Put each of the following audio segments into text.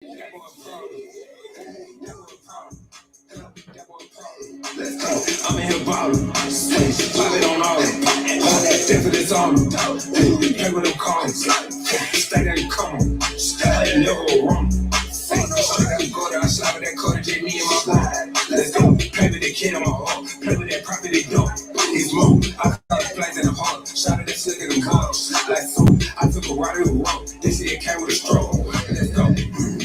I'm in here ballin', pop it on all. Step for this on them, play with them cards. Stay there, come on, stay never wrong. Go down, slide with that quarter, J, me and my boy. Let's go, play with the kid on my arm, play with that property dope. He's moved, I caught the flags in the heart, shot at that slick in the cars. Like so, I took a ride in the road, this shit came with a stroke. Let's go.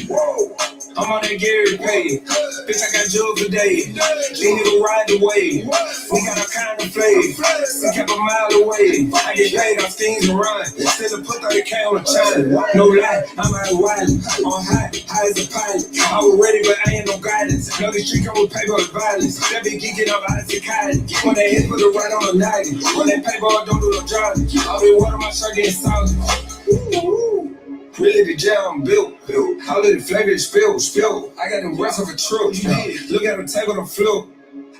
Whoa. I'm on that Gary Pay. Bitch, I got jewels today. They need to ride the wave. We got a kind of flave. We kept a mile away. I get paid on schemes and run. Still put 30K on the challenge. No lie, I'm out of wild. On high as a pilot. I was ready, but I ain't no guidance. Know the street come with paper and violence. That be geeking up out of Chicago. When they hit, put it right on the 90. When they paper, don't do no driving. I'll be one of my shirt getting solid. Really the jail I'm built. How did the flavor spill? I got them rest of a truck. Look at the table on floor.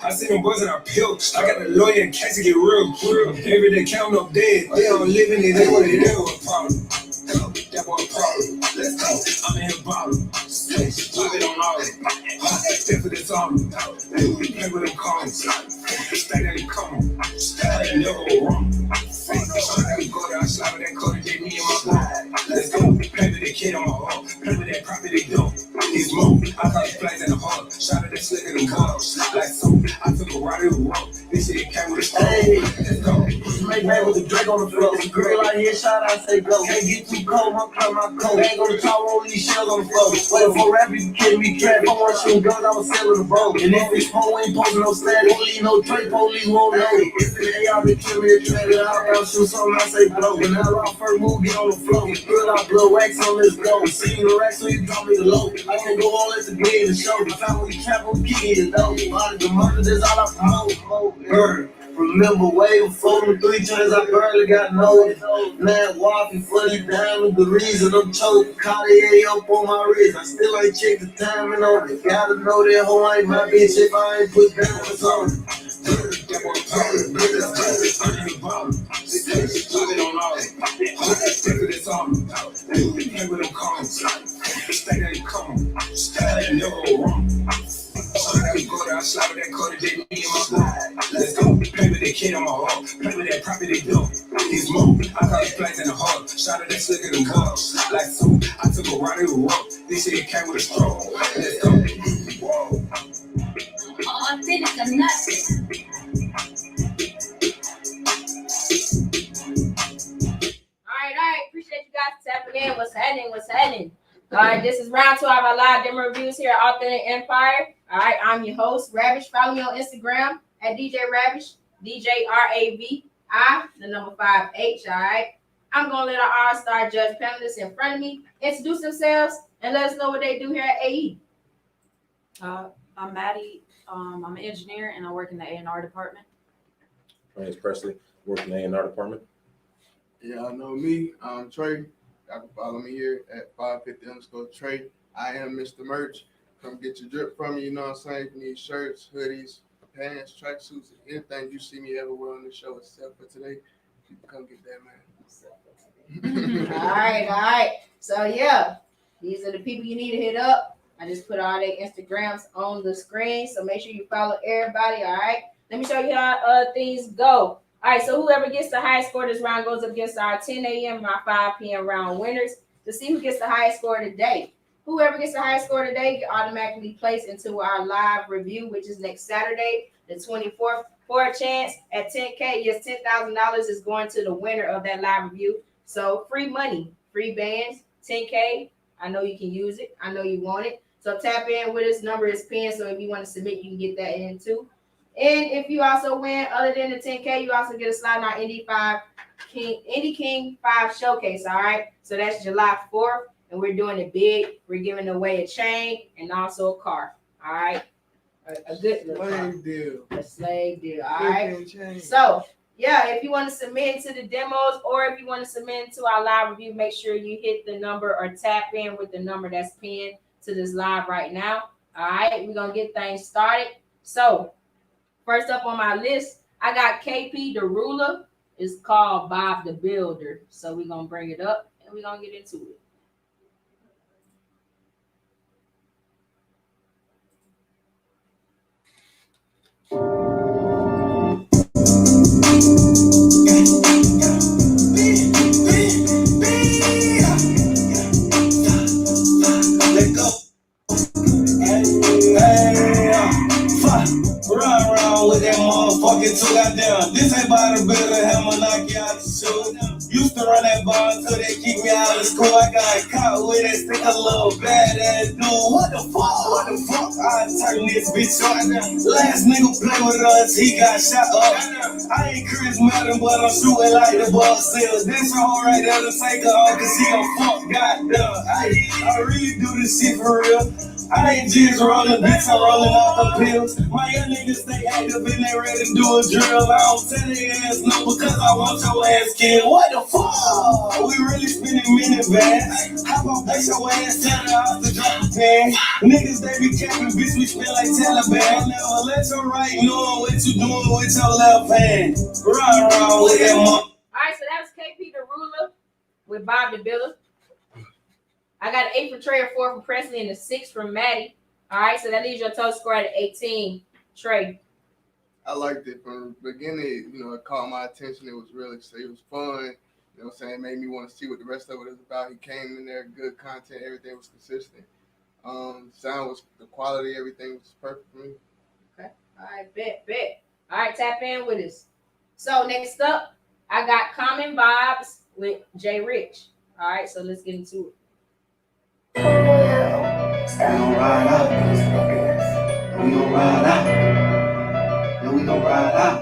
I see them boys in a pill. I got the lawyer in case it get real. Every day counting up dead. They don't live in it, they want it, they want a problem. That boy a problem. Let's go. I'm in here ballin'. Pop it on all. Step for this on. Play with them cards. Stay there, come on. Stay never wrong. Go down, slide with that quarter, J, me and my boy. Let's go. Play with that kid on my arm. Play with that property dope. He's moved. I caught the flags in the heart. Shot at that slick in the cars. Like so, I took a ride in the road. This shit came with a stroke. Let's go. Make man with the Drake on the floor. Girl out here shot, I say go. Can't get too cold, my coat. Ain't gonna talk, roll these shells on the floor. Waiting for rap, you kidding me, trap. I want shooting guns, I was selling the bro. And if this hoe ain't posting no static, won't leave no tray, police won't know it. If the AR be killing me, trap it out, I'll shoot something, I say blow. When I rock first move, get on the floor. Girl, I blow wax on this go. See the rack, so you drop me the low. I can go all this to be in the show. If I was trap, I'm kicking it though. Body the murder, that's all I promote. Bird. Remember way before the 3 times I barely got noticed. Mad waffy, funny diamond, the reason I'm choking. Cartier up on my wrist, I still ain't checked the timing on it. Gotta know that hoe ain't my bitch if I ain't put diamonds on it. That boy problem. I'm in here ballin'. Pop it on all. Step for this on. Play with them cards. Stay there, come on. Stay never wrong. Go down, slide with that quarter, J, me and my boy. Let's go. Play with that kid on my arm. Play with that property dope. He's moved. I caught the flags in the heart. Shot at that slick in the cars. Like so, I took a ride in the road. This shit came with a stroke. Let's go. Whoa. Authentic or nothing. All right. Appreciate you guys tapping in. What's happening? All right, this is round 2 of our live demo reviews here at Authentic Empire. All right, I'm your host, Ravish. Follow me on Instagram at DJ Ravish, DJRAVI, the number 5H. All right, I'm gonna let our all-star judge panelists in front of me introduce themselves and let us know what they do here at AE. I'm Maddie. I'm an engineer and I work in the A&R department. My name is Presley. Work in the A&R department. Yeah, I know me. I'm Trey. Y'all can follow me here at 550_Trey. I am Mr. Merch. Come get your drip from me, you know what I'm saying? If you need shirts, hoodies, pants, tracksuits, anything you see me everywhere on the show except for today, you can come get that, man. All right. So, yeah, these are the people you need to hit up. I just put all their Instagrams on the screen, so make sure you follow everybody, all right? Let me show you how things go. All right, so whoever gets the highest score this round goes up against our 10 a.m. and our 5 p.m. round winners to see who gets the highest score today. Whoever gets the highest score today get automatically placed into our live review, which is next Saturday, the 24th, for a chance at 10K. Yes, $10,000 is going to the winner of that live review. So free money, free bands, 10K. I know you can use it. I know you want it. So tap in with us. Number is pinned. So if you want to submit, you can get that in too. And if you also win, other than the 10K, you also get a slot in our Indy King 5 showcase. All right. So that's July 4th. And we're doing it big. We're giving away a chain and also a car. All right. A good little Slave deal. A slave deal. All right. So, yeah, if you want to submit to the demos or if you want to submit to our live review, make sure you hit the number or tap in with the number that's pinned to this live right now. All right. We're going to get things started. So, first up on my list, I got KP the Ruler. It's called Bob the Builder. So, we're going to bring it up and we're going to get into it. too goddamn. This ain't by the builder, hammer knock you out the shoe. Used to run that bar until they keep me out of school. I got caught with that stick a little badass dude. What the fuck? What the fuck? I turn this bitch on. Last nigga play with us, he got shot up. I ain't Chris Madden, but I'm shooting like the ball seals. This hoe right there to take her off, cause she gon' fuck goddamn. I really do this shit for real. I ain't just rolling, bitch, I'm rolling off the pills. My young niggas stay active and they ready to do a drill. I don't tell their ass no because I want your ass killed. What the fuck? We really spinning minivans. How about place your ass, tell her off the drop pan. Niggas, they be capping, bitch, we spin like Taliban. Never let your right know what you doing with your left hand. Run around with that mother. All right, so that was KP the Ruler with Bob the Biller. I got an 8 from Trey, a 4 from Presley, and a 6 from Maddie. All right, so that leaves your total score at 18. Trey. I liked it from the beginning. It caught my attention. It was fun. You know what I'm saying? It made me want to see what the rest of it is about. He came in there, good content, everything was consistent. Sound was the quality, everything was perfect for me. Okay. All right, bet. All right, tap in with us. So next up, I got Common Vibes with Jay Rich. All right, so let's get into it. We gon' ride out. We gon' ride out. Yeah, we gon' ride out.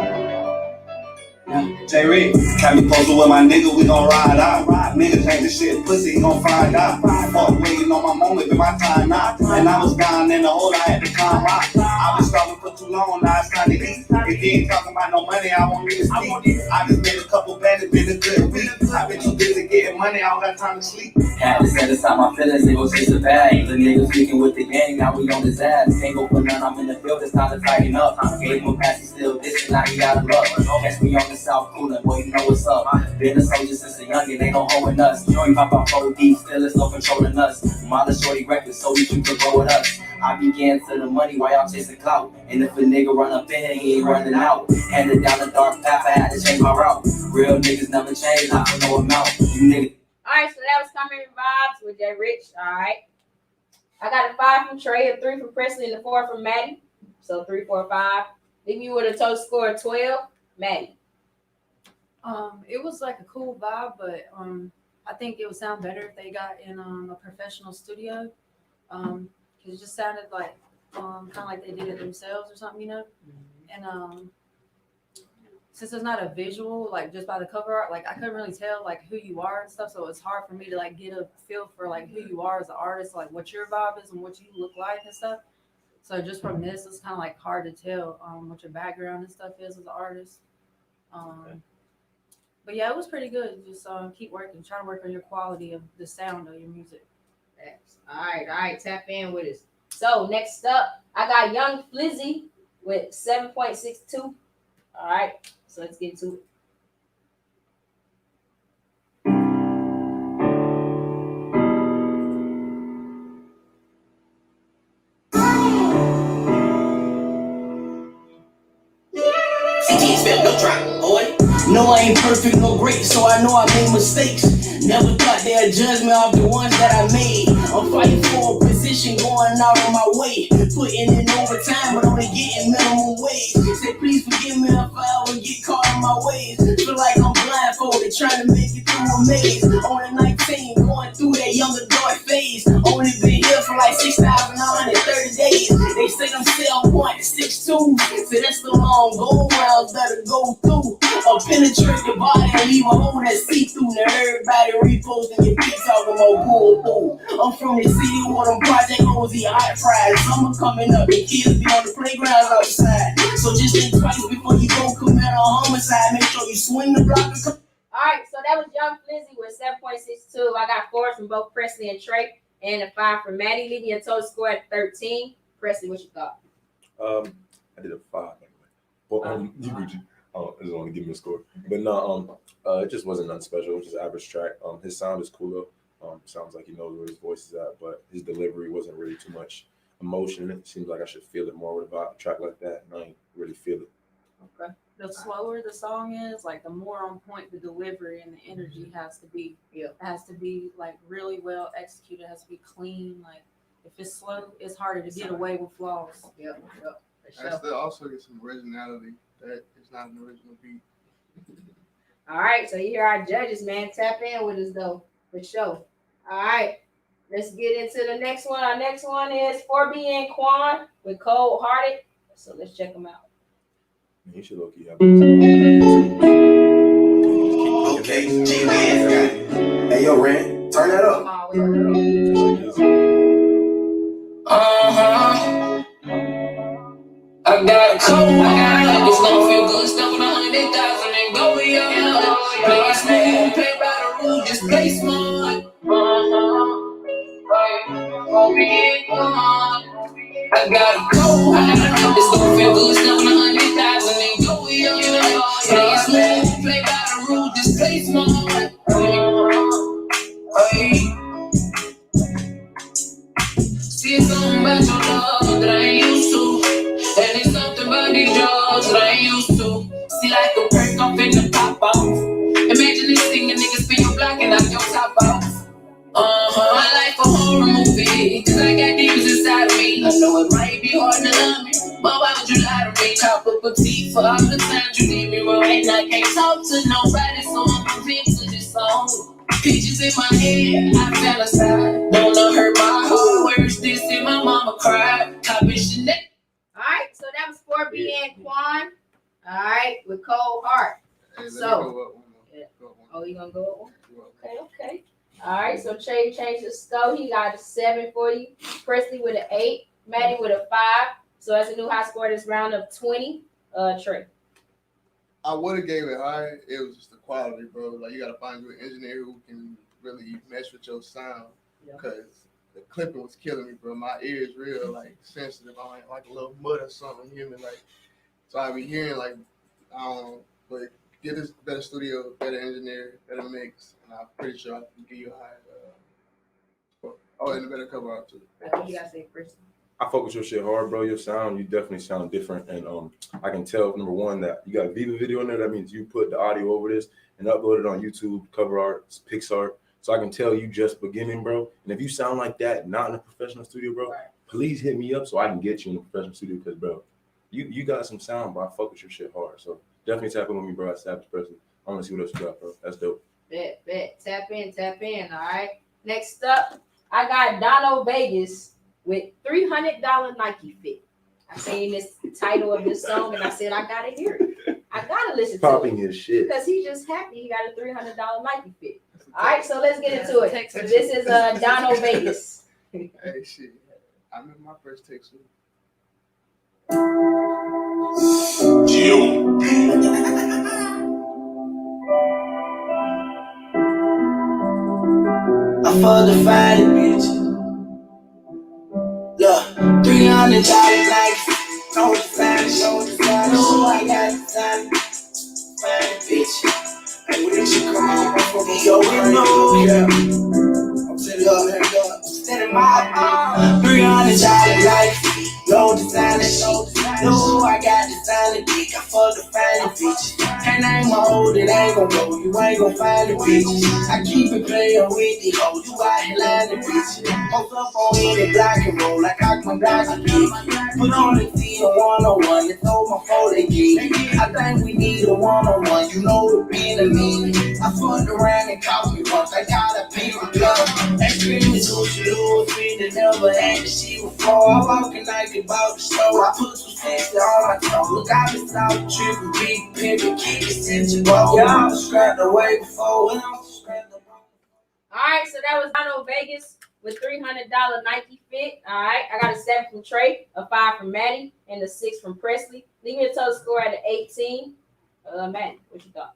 Yeah, Jay Rick, got me posted with my nigga, we gon' ride out. Niggas ain't the shit, pussy, he gon' find out. Fuck waiting on my moment, but my time now. And I was down in the hole, I had to climb out. I been struggling for too long, now it's time to eat. If you ain't talking about no money, I won't need to speak. I just made a couple bands, been a good week. I been too busy getting money, I don't got time to sleep. Had to set aside my feelings, they gon' chase the bag. The niggas speaking with the gang, now we on his ass. Can't go for none, I'm in the field, it's time to tighten up. Gave him a pass, he still dissing, now he out of luck. Catch me on the south cooler, boy, you know what's up. Been a soldier since a youngin', they gon' holdin' us. We pop out 4D, still it's no controlling us. Mother shorty reckless, so we keep it go with us. I began to the money while y'all chasing clout. And if a nigga run up in here, he ain't running out. Handed down the dark path, I had to change my route. Real niggas never change, not for no amount. You niggas. All right, so that was Common Vibes with Jay Rich. All right. I got a 5 from Trey, a 3 from Presley, and a 4 from Maddie. So 3, 4, 5. Leave you with a total score of 12. Maddie. It was like a cool vibe, but I think it would sound better if they got in a professional studio. It just sounded like kind of like they did it themselves or something, And since it's not a visual, like just by the cover art, like I couldn't really tell like who you are and stuff, so it's hard for me to like get a feel for like who you are as an artist, like what your vibe is and what you look like and stuff. So just from this, it's kind of like hard to tell what your background and stuff is as an artist. But yeah, it was pretty good. Just keep working, try to work on your quality of the sound of your music. All right, tap in with us. So next up, I got Young Flizzy with 7.62. All right, so let's get to it. No drop, boy. No, I ain't perfect, no great, so I know I made mistakes. Never thought they'd judge me off the ones that I made. I'm fighting for a position, going out of my way. Putting in overtime, but only getting minimum wage. Say, please forgive me if I ever get caught in my ways. Feel like I'm blindfolded, trying to make it through a maze. On a 19, going through that young adult phase. Only been here for like 6,930 days. They say I'm 7.62, so that's the long go rounds that I go through. Or penetrate the body and leave a hole that's see-through. Now everybody reposting your pics talking about pull through. I'm from the city where them Project O's eat hot fries. Summer coming up, the kids be on the playgrounds outside. So just think twice before you go commit a homicide. Make sure you swing the block. All right, so that was Young Flizzy with 7.62. I got 4 from both Presley and Trey, and a 5 from Maddie, leaving a total score at 13. Presley, what you thought? I did a 5 anyway. Well, I just want to give me a score, but no, it just wasn't nothing special. It was just average track. His sound is cool though. Sounds like he knows where his voice is at, but his delivery wasn't really too much emotion. It seems like I should feel it more with a track like that, and I ain't really feel it. Okay. The slower the song is, like the more on point the delivery and the energy has to be. Yeah. It has to be like really well executed. It has to be clean. Like if it's slow, it's harder to get away with flaws. Yep. For I sure. still also get some originality that is not an original beat. All right, so you hear our judges, man. Tap in with us though, for sure. All right, let's get into the next one. Our next one is 4B and Quan with Cold Hearted. So let's check them out. Man, you should low key have. Okay, hey, yo, Ren, turn that up. I got a cold heart. It's gonna feel good stuff on 100,000 and go beyond. Play it smooth, play by the rules, just play smart. I got a cold heart. It's gonna feel good stuff on 100,000 and go beyond. Play it smooth, play by the rules, just play smart. See something about your love that I ain't used to. And it's something about these drugs that I ain't used to. See like a perk, I'm finna pop off. Imagine this thing, a nigga spin your block and knock your top off. My life a horror movie, cause I got demons inside of me. I know it might be hard to love me, but why would you lie to me? Top up a tea for all the times you did me wrong. And I can't talk to nobody, so I'm convinced to this song. Pictures in my head, I fantasize. Don't know hurt my heart. Worse, this and my mama cried. Copy Chanel. All right, so that was 4B and Quan. All right, with Cold Heart. Hey, let me So- go up one more. Yeah. Go up one Oh, you gonna go with one? more. Okay, okay. All right, so Trey changed the score. He got a 7 for you. Presley with an 8. Maddie with a 5. So that's a new high score this round of 20. Trey. I would have gave it higher. It was just the quality, bro. Like you gotta find you an engineer who can really mesh with your sound. Yeah. Cause the clipping was killing me, bro. My ear is real like sensitive. I'm like a little mud or something. You hear me? Like so I be hearing like I don't know, but get this better studio, better engineer, better mix, and I'm pretty sure I can give you a high score. Oh, and a better cover out too. What you gotta say, Presley? I fuck with your shit hard, bro. Your sound, you definitely sound different, and I can tell number one that you got a Viva video in there. That means you put the audio over this and upload it on YouTube, cover art, PixArt. So I can tell you just beginning, bro. And if you sound like that, not in a professional studio, bro, please hit me up so I can get you in a professional studio. Because, bro, you got some sound, bro. I fuck with your shit hard. So definitely tap in with me, bro. At Savage Presley. I want to see what else you got, bro. That's dope. Bet. Tap in. All right. Next up, I got Dono Vegas with $300 Nike fit. I seen this title of this song and I said, I gotta hear it. I gotta listen to Popping it. his shit. Because he's just happy he got a $300 Nike fit. All right, so let's get into it. Texas. This is Dono Vegas. Hey, shit. I remember my first text. I fucked the fine bitch. Look, $300 like no design, no, I got design. Fine bitch. Hey, when did you come on? Yo, we know. Yeah. I'm sitting up there, standing my $300 like no design, no, I got design dick. I fucked the fine bitch. And I ain't gon' hold it, I ain't gon' go. You ain't gon' find the bitch. I keep it playing with the hoes. You out here lying the bitch. Post up on any block and roll like I can block a dick. Put on the field 101. You told my phone they get. I think we need a one-on-one. You know it being a mean. I fucked around and caught me once. I got a paper gun. That screaming so she lose me to never had the shit before. I walking like about the show. I put some sense on my toe. Look, I been out tripping, big pimpin', keep it sensible. Y'all scrapped away before. All right, so that was Dono Vegas with $300 Nike fit. All right, I got a 7 from Trey, a 5 from Maddie, and a 6 from Presley. Leave me a total score at an 18. Maddie, what you thought?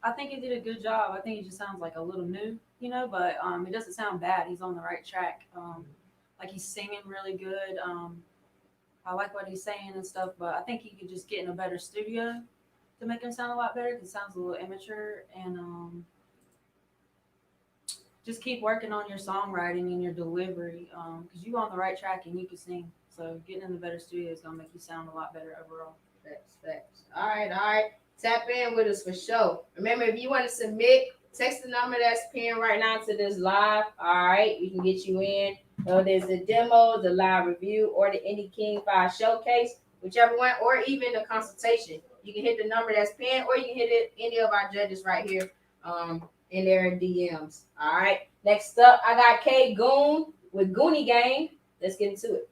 I think he did a good job. I think he just sounds like a little new, but it doesn't sound bad. He's on the right track. Like he's singing really good. I like what he's saying and stuff, but I think he could just get in a better studio to make him sound a lot better. Because it sounds a little immature, and just keep working on your songwriting and your delivery. Because you're on the right track and you can sing. So getting in the better studio is gonna make you sound a lot better overall. Facts. All right. Tap in with us for sure. Remember, if you want to submit, text the number that's pinned right now to this live. All right, we can get you in. So there's the demo, the live review, or the Indie King 5 showcase, whichever one, or even the consultation. You can hit the number that's pinned, or you can hit it, any of our judges right here in their DMs. All right. Next up, I got K Goon with Goonie Gang. Let's get into it.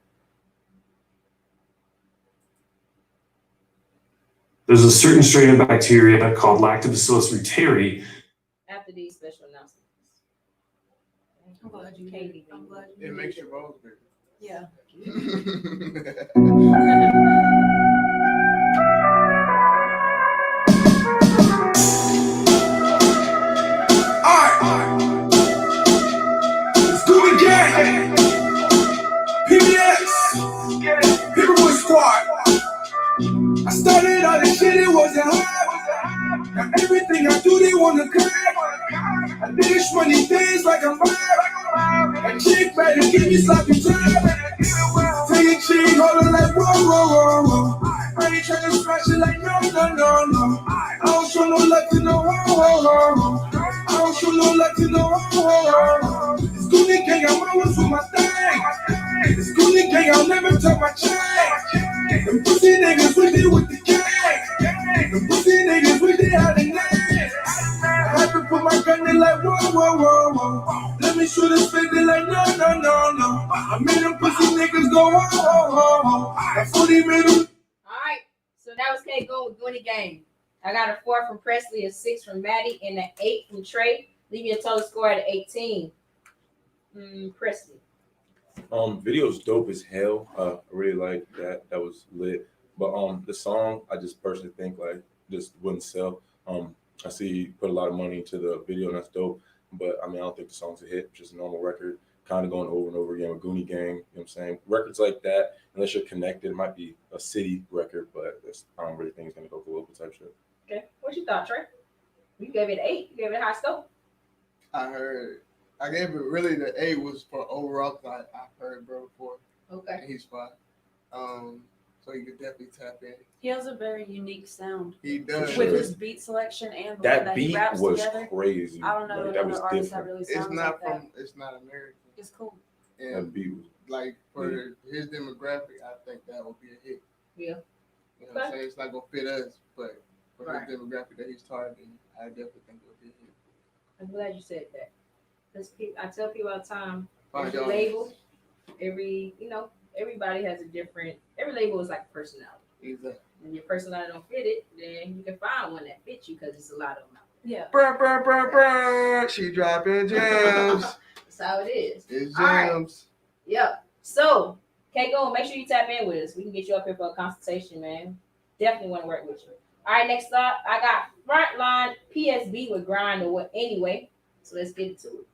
There's a certain strain of bacteria called Lactobacillus reuteri. After these special announcements. I'm glad you Katie, did it. I'm glad you It did makes it. your balls bigger. Yeah. Alright, it's Goonie Gang, PBS, Paperboy Squad. I started all this shit, it wasn't hard. Now everything I do, they wanna clap. I dish money things like I'm vibe. A chick better give me sloppy time. Take a chick, hold her like whoa, whoa, whoa, whoa. I ain't tryna smash it like no, no, no, no. I don't show no love to no ho, ho, ho, ho. I don't show no love to no ho, ho, ho, ho. It's Goonie Gang, I'm always with my thing. It's Goonie Gang, I'll never touch my chain. Them pussy niggas with it with the gang. Them pussy niggas with it how they name. I had to put my gun in like whoa, whoa, whoa, whoa. Let me shoot this baby like no, no, no, no. I made them pussy niggas go whoa, whoa, whoa, whoa. That 40 made them. All right. So that was K Goon with Goonie Gang. I got a 4 from Presley, a 6 from Maddie, and an 8 from Trey. Leave you a total score at 18. Presley. Video's dope as hell. I really like that. That was lit. But the song, I just personally think like just wouldn't sell. I see he put a lot of money into the video, and that's dope. But I mean, I don't think the song's a hit. Just a normal record, kind of going over and over again with Goonie Gang. You know what I'm saying? Records like that, unless you're connected, it might be a city record, but I don't really think it's gonna go global type shit. Okay. What you thought, Trey? You gave it an 8. You gave it a high score. I gave it really the 8 was for overall. I've heard bro before. Okay. And he's fine. So you could definitely tap in. He has a very unique sound He does. with Sure. his beat selection and the way That that he beat raps was together. crazy. I don't know Like, that was another artist that different. really It's sounds not like that. from. It's not American. It's cool. That And beat was like for his demographic, I think that would be a hit. Yeah. You know what I'm saying? It's not gonna fit us, but for Right. his demographic that he's targeting, I definitely think it would be a hit. I'm glad you said that. Because I tell people all the time, Find every y'all. label, everybody has a different, every label is like a personality. Exactly. When your personality don't fit it, then you can find one that fits you because it's a lot of them out Yeah. Brr, brr, brr, brr. She dropping gems. there. That's how it is. It's All right. gems. Yep. So, K-Go, make sure you tap in with us. We can get you up here for a consultation, man. Definitely want to work with you. All right, next up, I got Frontline PSB with Grind or what anyway. So let's get into it.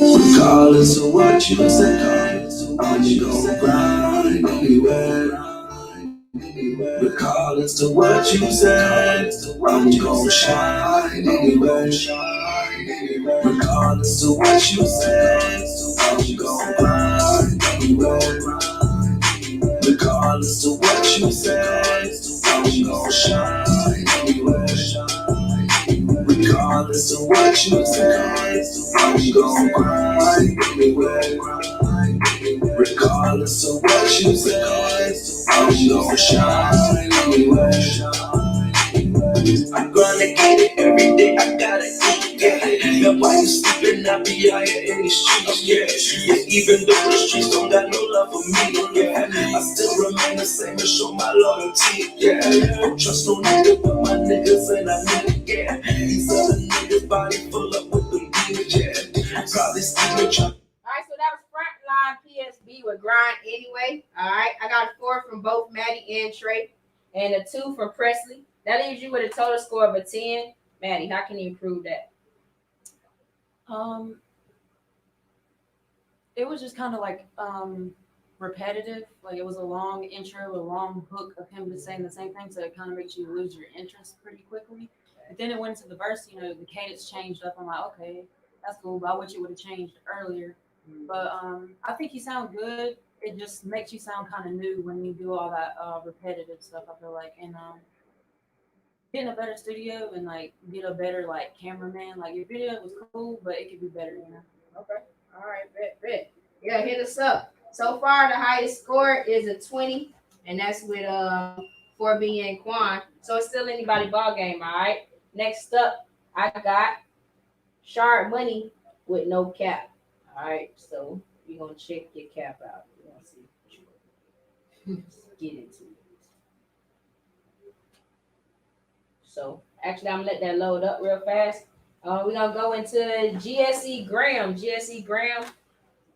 Regardless of what you say, I'm gonna grind anyway. Regardless of what you say, I'm gonna shine anyway. Regardless of what you say, I'm gonna grind anyway. Regardless of what you say, I'm gonna shine anyway. Regardless of what you say, I'm gonna grind anyway. Regardless of what you say, I'm gonna shine anyway. I'm gonna get it every day, I gotta eat, yeah. Now while you sleeping, I be out here in the streets, yeah. Even though the streets don't got no love for me, yeah. I still remain the same and show my loyalty, yeah. Don't trust no nigga but my niggas and I mean it, yeah. These other niggas body full up with them demons, yeah. Probably still trying. All right, so that was Frontline PSB with Grind anyway. All right, I got a 4 from both Maddie and Trey, and a 2 from Presley. That leaves you with a total score of a 10. Maddie, how can you improve that? It was just kind of like repetitive. Like it was a long intro, a long hook of him just saying the same thing, so it kind of makes you lose your interest pretty quickly. But then it went into the verse, the cadence changed up. I'm like, okay, that's cool, but I wish it would have changed earlier. But I think you sound good. It just makes you sound kind of new when you do all that repetitive stuff. I feel like, and getting a better studio and like get a better like cameraman. Like your video was cool, but it could be better. Okay. All right. Bet. Yeah, hit us up. So far, the highest score is a 20, and that's with 4B and Quan. So it's still anybody ball game. All right. Next up, I got Shard Money with no cap. All right. So you're gonna check your cap out. You want to see what you get into it. So actually, I'm gonna let that load up real fast. We're gonna go into GSE Graham. GSE Graham,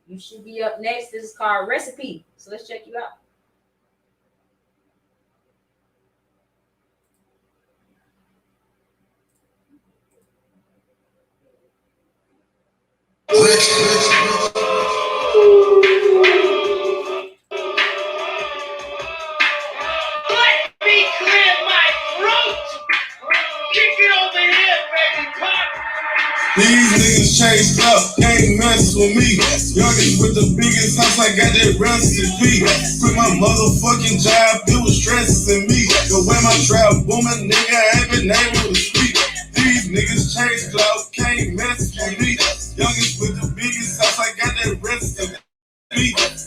you should be up next. This is called Recipe. So let's check you out. Let me clear my throat. Kick it over here, baby. These niggas chased up, can't mess with me. Youngest with the biggest house, I got that recipe. Quit my motherfucking job, it was stressing me. The way my trap booming, nigga, I ain't been able to speak. These niggas chase clout, can't mess with me. Youngest with the biggest house, I got that recipe.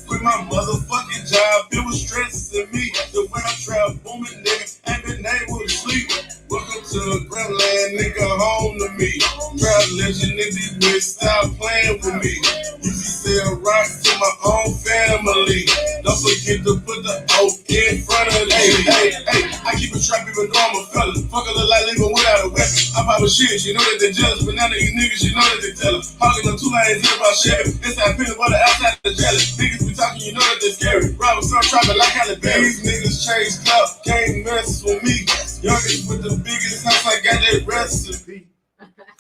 Quit my motherfucking job, it was stressing me. The way I trap booming, nigga, ain't been able to sleep. Welcome to the Grandland, nigga, home to me. Trap legend, nigga, bitch, stop playing with me. Used to sell rocks to my own family. Don't forget to put the oak in front of the hey, I keep a trap even though I'm a fella. Fuck a little like leaving without a weapon. I pop a shit, you know that they jealous, but now that you niggas, you know that they tell us. Hogging them 2 lanes, hear about Chevy. Inside peanut butter, outside the jelly. Niggas be talking, you know that they're scary. Robbing some trapping like Halle Berry. These niggas chase clout, can't mess with me. Youngest with the biggest house, I got that recipe.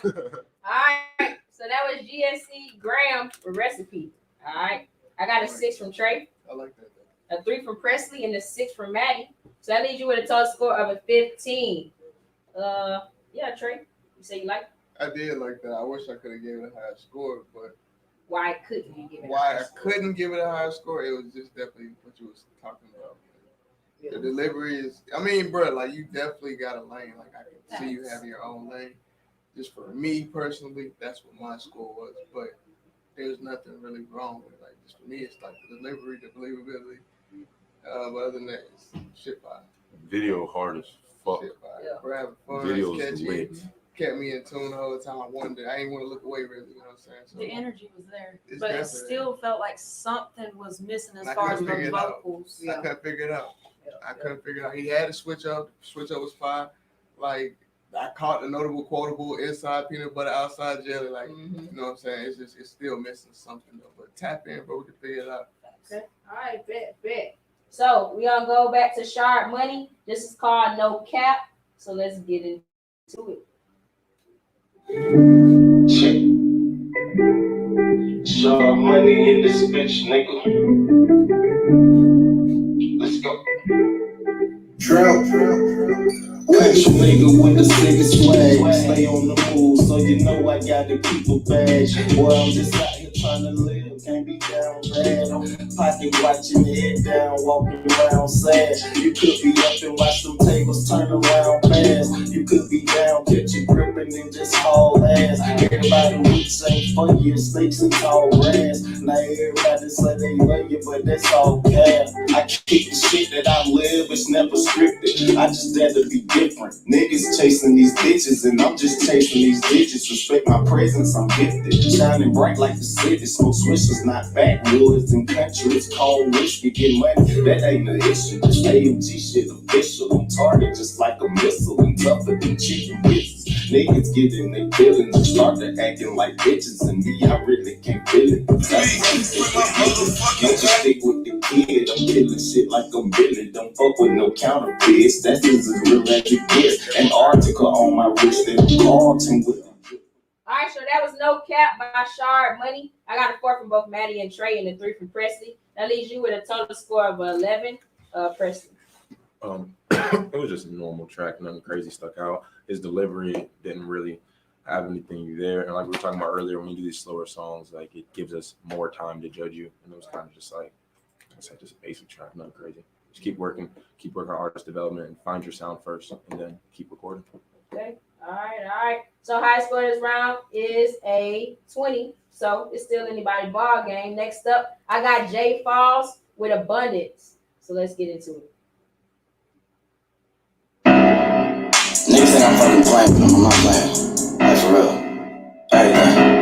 All right. So that was GSC Graham with Recipe. All right. I got a 6 from Trey, I like that. a 3 from Presley, and a 6 from Maddie. So that leaves you with a total score of a 15. Yeah, Trey, you say you like it? I did like that. I wish I could have given it a higher score, but Why couldn't you give it? why I couldn't give it a higher score, it was just definitely what you was talking about. The delivery is, I mean, bro, like you definitely got a lane. Like I can see you have your own lane. Just for me personally, that's what my score was. But there's nothing really wrong with it. Like just for me, it's like the delivery, the believability. But other than that, it's shit fire. Video hard as fuck. Shit fire. Yeah. We're having fun. Video's Catchy. lit. Kept me in tune the whole time. I wanted to, I didn't want to look away really, you know what I'm saying? So The energy was there, It's but it definitely still felt like something was missing as I far as couldn't figure the it out. vocals. I couldn't figure it out. Yeah. I couldn't figure it out. He had to switch up. Switch up was fine. Like I caught the notable quotable inside peanut butter, outside jelly. Like Mm-hmm. you know what I'm saying? It's just it's still missing something though. But tap in, bro. We can figure it out. Okay. All right, bet. So we gonna go back to Shard Money. This is called No Cap. So let's get into it. Shard Money in this bitch, nigga. Let's go. Country nigga with the sickest swag. Stay on the move, so you know I got to keep a bag. Boy, I'm just out here trying to live, can't be down bad. I'm pocket watching, head down, walking around sad. You could be up and watch them tables turn around fast. You could be down, catch you gripping and just haul ass. Everybody rich ain't for you, snakes and tall grass. Now everybody say they love you, but that's all cap. I keep the shit that I live, it's never scripted. I just had to be different. Niggas chasing these bitches, and I'm just chasing these bitches. Respect my presence, I'm gifted. Shining bright like the city. Smoke swishers, not backwoods and country. It's cold whiskey, get money. That ain't the issue. This AMG shit official. I'm target just like a missile and tougher than chicken bits. Niggas get in their feelings and start to acting like bitches, and me, I really can't feel it. That's don't just stick with the kid. I'm killing shit like I'm Billy. Don't fuck with no counterfeits. That's as real as it gets. An article on my wrist that Carlton with. All right, so that was No Cap by Shard Money. I got a 4 from both Maddie and Trey and a 3 from Presley. That leaves you with a total score of 11. Presley. It was just a normal track, nothing crazy stuck out. His delivery didn't really have anything there. And like we were talking about earlier, when we do these slower songs, like it gives us more time to judge you. And it was kind of just like, I said, just a basic track, nothing crazy. Just keep working on artist development and find your sound first, and then keep recording. Okay. All right. So high score this round is a 20. So it's still anybody ball game. Next up, I got Jay Falls with Abundance. So let's get into it. Niggas think I'm fucking playing, but I'm not playing. Like for real. Everything.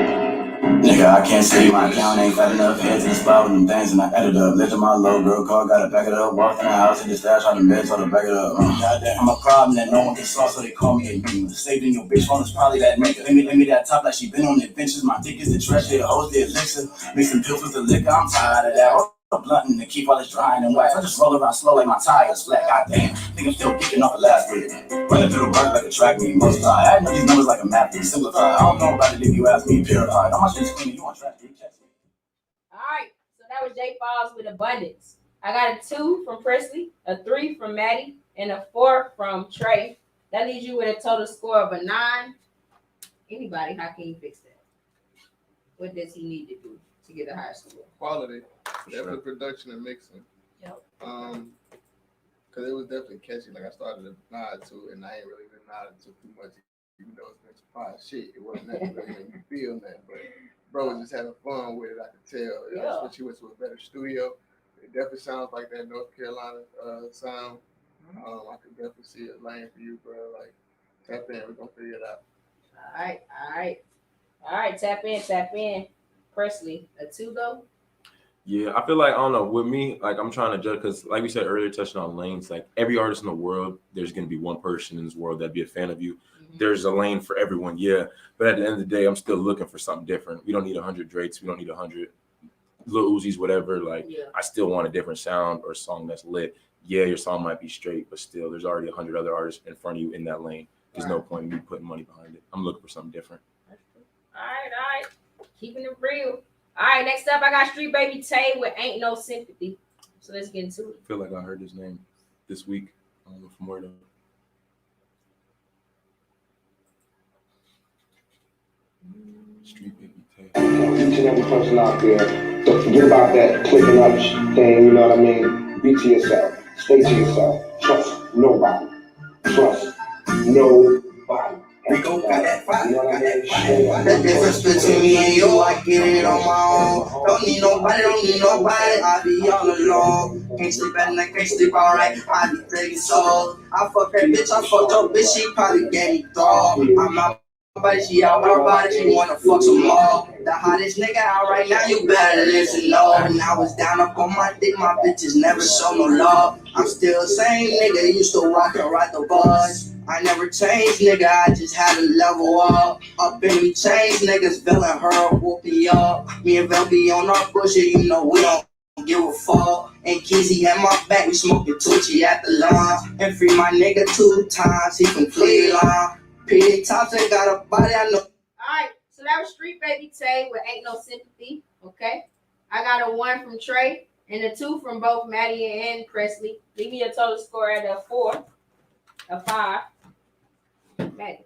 Nigga, I can't see my account ain't fat enough. Heads in the spot with them things and I edit up. Lifting my low girl car, gotta back it up. Walked in the house in the stash on the bed, so to back it up. Goddamn, I'm a problem that no one can solve, so they call me a enigma. Saved in your bitch phone is probably that nigga. Let me that top like she been on adventures. My dick is the treasure, the hoes the elixir. Mixing pills with the liquor, I'm tired of that. Blunt and to keep all this drying and wax. I just roll around slow like my tires flat. Goddamn, think I'm still kicking off the last week. Running through the work like a track meet, most high. I know these numbers like a math thing, simplified. I don't know about it if you ask me, purified. All my shit's clean, you on track, you catch me. All right. So that was Jay Falls with Abundance. I got a 2 from Presley, a 3 from Maddie, and a 4 from Trey. That leaves you with a total score of a 9. Anybody, how can you fix that? What does he need to do to get a higher score? Quality, definitely production and mixing. Yep. Cause it was definitely catchy. Like I started to nod to it, and I ain't really been nodding to too much. Even though it's been surprise shit, it wasn't that really make me feel that. But bro was just having fun with it. I could tell. Yeah. Especially went to a better studio. It definitely sounds like that North Carolina sound. I could definitely see a lane for you, bro. Like tap in, we're gonna figure it out. All right. Tap in. Presley, a 2 though. Yeah, I feel like, I don't know, with me, like I'm trying to judge, because like we said earlier, touching on lanes, like every artist in the world, there's going to be one person in this world that'd be a fan of you. Mm-hmm. There's a lane for everyone, yeah. But at the end of the day, I'm still looking for something different. We don't need 100 Drakes. We don't need 100 Lil Uzis, whatever. Like, Yeah. I still want a different sound or a song that's lit. Yeah, your song might be straight, but still, there's already 100 other artists in front of you in that lane. There's no point in me putting money behind it. I'm looking for something different. All right. Keeping it real. All right, next up, I got Street Baby Tay with Ain't No Sympathy. So let's get into it. I feel like I heard his name this week. I don't know from where though. Street Baby Tay. Each and every person out there, don't forget about that clicking up thing, you know what I mean? Be to yourself. Stay to yourself. Trust nobody. Trust nobody. We gon' got that fire, You know what I mean? The difference between me and you, I get it on my own. Don't need nobody, I be all alone. Can't sleep at night, can't sleep alright, I be crazy soul. I fuck that bitch, I fucked your bitch, she probably gave me throw. I'm out body, she out her body, she wanna fuck some more. The hottest nigga out right now, you better listen, no. When I was down up on my dick, my bitches never show no love. I'm still the same nigga, used to rock and ride the bus. I never changed, nigga, I just had to level up. Up in me change, niggas feeling her, whoop me up. Me and Vel be on our bullshit, you know we don't give a fuck. And Kizzy at my back, we smoking Tucci at the line. And free my nigga 2 times, he from Cleveland. P.D. Thompson got a body, I know. All right, so that was Street Baby Tay with Ain't No Sympathy. Okay. I got a 1 from Trey and a 2 from both Maddie and Presley. Leave me a total score at a 4, a 5. Maddie.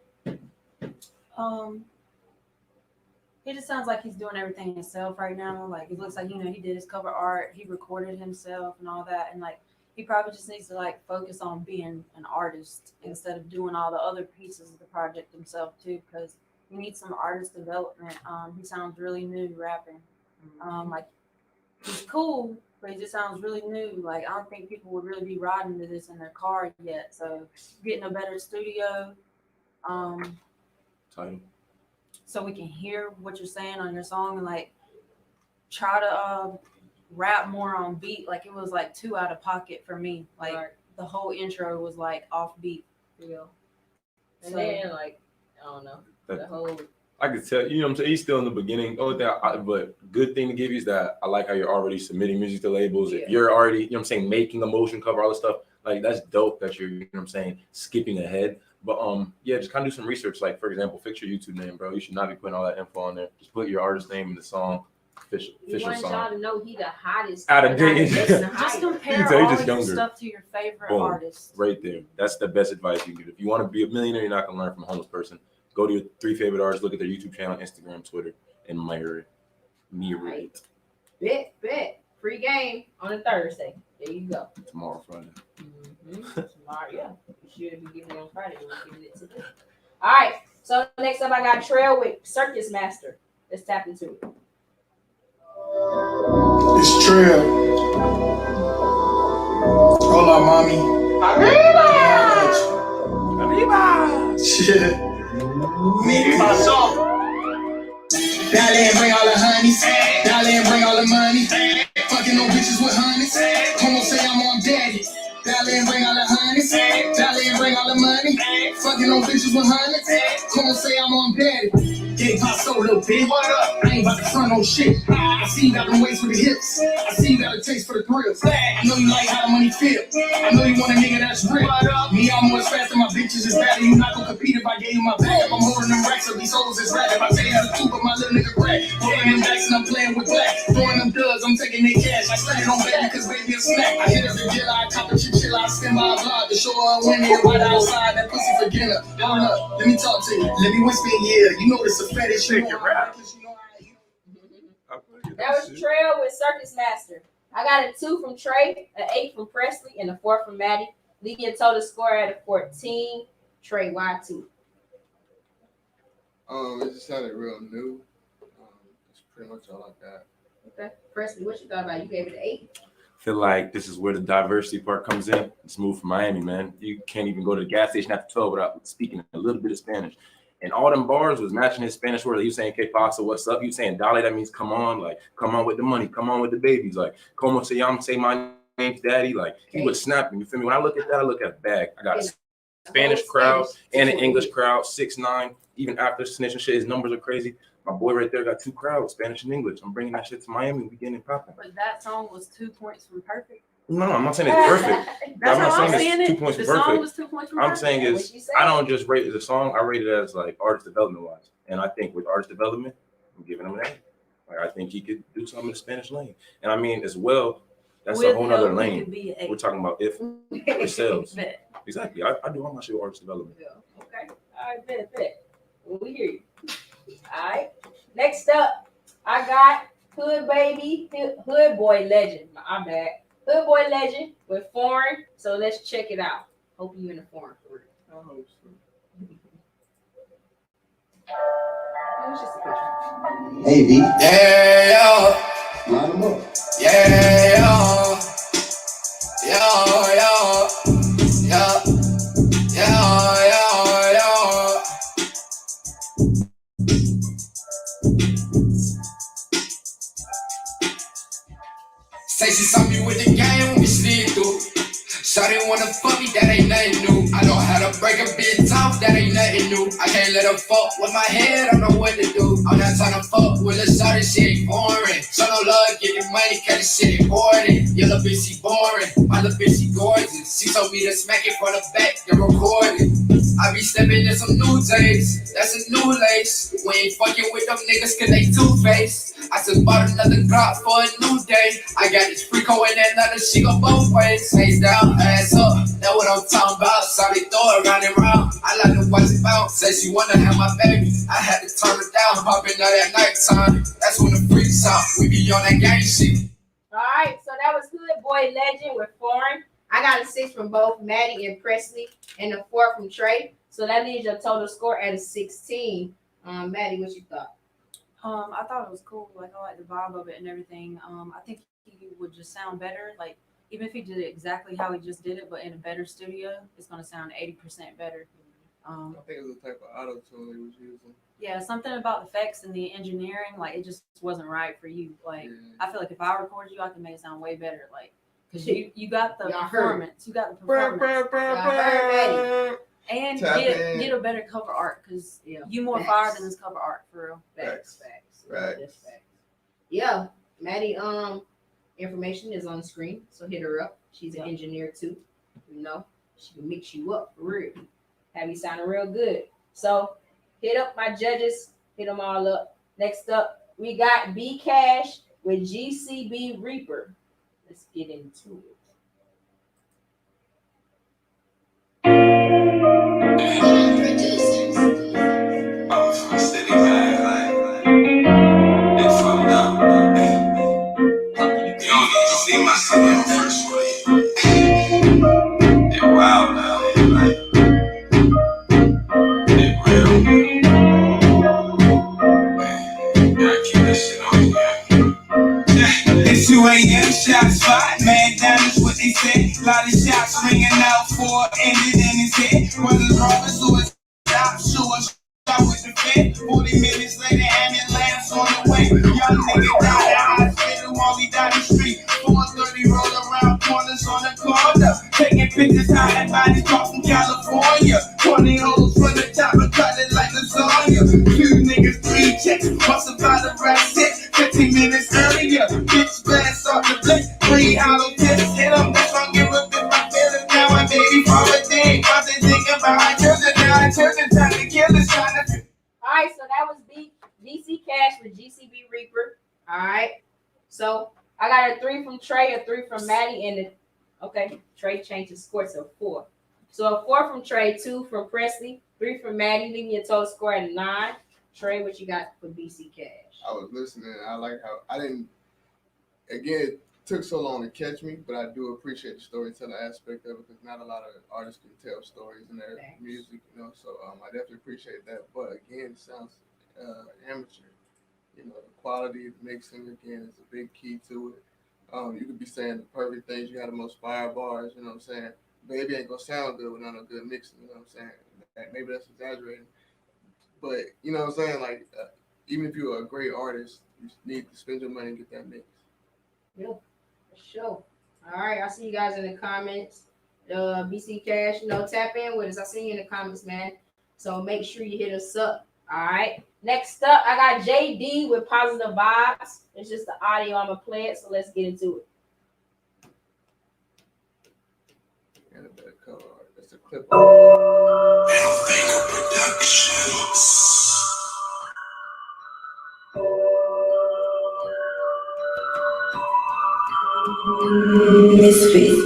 He just sounds like he's doing everything himself right now. Like it looks like, you know, he did his cover art, he recorded himself and all that, and like he probably just needs to like focus on being an artist instead of doing all the other pieces of the project himself too, because he needs some artist development. He sounds really new rapping. Like he's cool, but he just sounds really new. Like I don't think people would really be riding to this in their car yet. So getting a better studio, Title. so we can hear what you're saying on your song and like try to rap more on beat. Like it was like too out of pocket for me. Like the whole intro was like off beat. And then like, I don't know, the whole. I could tell, you know what I'm saying? He's still in the beginning. But good thing to give you is that I like how you're already submitting music to labels. Yeah. If you're already, you know what I'm saying, making a motion cover, all this stuff, like that's dope that you're, you know what I'm saying, skipping ahead. But yeah, just kind of do some research. Like, for example, fix your YouTube name, bro. You should not be putting all that info on there. Just put your artist name in the song. Official Want song. y'all to know he the hottest. Out of date. Just compare So he all just of your younger. stuff to your favorite Boom. artist. Right there. That's the best advice you can give. If you want to be a millionaire, you're not going to learn from a homeless person. Go to your 3 favorite artists, look at their YouTube channel, Instagram, Twitter, and mirror Right. it. Bet. Free game on a Thursday. There you go. Tomorrow, Friday. Tomorrow, yeah. You should be giving it on Friday. We're giving it today. All right. So next up, I got Trail with Circus Master. Let's tap into it. It's Trail. Hola, mommy. Arriba! Shit. Me. Dale, bring all the honeys. Dale, bring all the money. Fucking no bitches with honeys. Como say I'm on daddy. Dale, bring all the honeys. Dale, bring all the money. Fucking no bitches with honeys. Como say I'm on daddy. Gay Paso, little bitch. What up? I ain't about to front no shit. I see you got them waist for the hips. I see you got a taste for the thrills. I know you like how the money feel. I know you want a nigga that's real. Me, I'm more fast than my bitches is bad. You not gonna compete if I gave you my bag. I'm holding them racks up, these hoes is rap. If I tell you how to two, but my little nigga crack. Holding them backs and I'm playing with black. Throwing them duds, I'm taking their cash. I spend it on baby cause baby a snack. I hit up the dealer, I cop a chinchilla. I spin my vlog to show her when they right outside. That pussy for dinner. Hold up, let me talk to you. Let me whisper in your ear. You know it's a fetish. Shake your rap. That was Trail with Circus Master. I got a 2 from Trey, an 8 from Presley, and a 4 from Maddie. Leaving a total score at a 14. Trey, why 2? It just sounded real new. That's pretty much all I got. Okay. Presley, what you thought about it? You gave it an 8? Feel like this is where the diversity part comes in. It's moved from Miami, man. You can't even go to the gas station after 12 without speaking a little bit of Spanish. And all them bars was matching his Spanish word. He was saying, "Que pasa, what's up?" He was saying, "Dale," that means come on, like, come on with the money, come on with the babies. Like, como se llama, say my name's daddy. Like, he was snapping. You feel me? When I look at that, I look at a bag. I got a Spanish crowd and an English crowd, 6'9". Even after snitching shit, his numbers are crazy. My boy right there got 2 crowds, Spanish and English. I'm bringing that shit to Miami. We getting it popping. But that song was 2 points from Perfect. No, I'm not saying it's perfect. That's I'm not how I'm saying saying it's it. 2 points The from song perfect. was 2 points from I'm Perfect. saying is I don't just rate the song. I rate it as like artist development wise, and I think with artist development, I'm giving him an A. Like I think he could do something in the Spanish lane, and I mean as well. That's With a whole nother help, he lane. could be an We're talking about if Bet. it sells. Bet. Exactly. I do all my shit with artist development. Yeah. Okay. All right, bet. Well, we hear you. All right. Next up, I got Hood Boy Legend. My bad. Hood Boy Legend with Foreign. So let's check it out. Hope you in the foreign for real. I hope so. It's just a picture. Hey, V. Yeah, Line them up. yeah, yeah. Say she saw me with the game, we slid through. Shawty wanna fuck me, that ain't nothing new. I know how to break a bitch off, that ain't nothing new. I can't let her fuck with my head, I don't know what to do. I'm not trying to fuck with a shawty, she ain't boring. Show no love, get the money, cause this shit important. Your little bitch, she boring, my little bitch, she gorgeous. She told me to smack it from the back, then record it. I be stepping in some new days, that's a new lace. We ain't fucking with them niggas cause they two-faced. I just bought another Glock for a new day. I got this Frico in Atlanta, she go both ways. Face down, ass up, that's what I'm talking about. Saw they throw it round and round, I like to watch it bounce. Say she wanna have my baby, I had to turn it down. Popping out at nighttime, that's when the freaks out. We be on that gang shit. All right, so that was Hood Boy Legend with Foreign. I got a 6 from both Maddie and Presley, and a 4 from Trey. So that leaves your total score at a 16. Maddie, what you thought? I thought it was cool. Like I like the vibe of it and everything. I think he would just sound better. Like even if he did it exactly how he just did it, but in a better studio, it's gonna sound 80% better. I think it was the type of auto tune he was using. Yeah, something about the effects and the engineering, like it just wasn't right for you. Like Yeah. I feel like if I recorded you, I could make it sound way better. Like because you got the Y'all heard. performance, you got the performance, and Tap in. get a better cover art because Yeah. you more Facts. fire than this cover art for real. Facts. Facts. Just facts. Yeah, Maddie. Information is on the screen, so hit her up. She's an engineer too. You know, she can mix you up for real. Have you sounding real good. So hit up my judges. Hit them all up. Next up, we got B Cash with GCB Reaper. Let's get into it. They wild now, like, they real. Man, gotta keep this shit on, yeah. It's 2 a.m. shot spot, man, down is what they said. Lot of shots ringing out for ended in his head. Brothers robbers who is stop, sure, shot with the fed. 40 minutes later, ambulance on the way. Young nigga died at hospital while we down the street. 430 roll around corners on the corner. Taking pictures high and bodies off from California. 20 holes from the top and cut it like lasagna. 2 niggas, 3 checks, must have got a rap set. 15 minutes earlier, bitch blast off the blitz. 3 hollow tips, hit 'em, that's why I give a bit my feelings now. And baby, for a thing, about to think about my children now. And children trying to kill us, trying to. Alright, so that was BC Cash with GCB Reaper. Alright. So I got a 3 from Trey, a 3 from Maddie, and okay, Trey changed his score to a 4. So a 4 from Trey, 2 from Presley, 3 from Maddie, leaving your total score at 9. Trey, what you got for BC Cash? I was listening. I like how I didn't. Again, it took so long to catch me, but I do appreciate the storytelling aspect of it because not a lot of artists can tell stories in their music, you know. So I definitely appreciate that. But again, it sounds amateur. You know, the quality of mixing again is a big key to it. You could be saying the perfect things. You got the most fire bars. You know what I'm saying? Baby ain't gonna sound good without no good mixing. You know what I'm saying? Maybe that's exaggerating, but you know what I'm saying? Like. Even if you're a great artist, you need to spend your money and get that mix. Yeah, for sure. All right, I'll see you guys in the comments. BC Cash, tap in with us. I'll see you in the comments, man. So make sure you hit us up. All right. Next up, I got JD with Positive Vibes. It's just the audio. I'm going to play it, so let's get into it. And a better cover art. That's a clip. Misfit.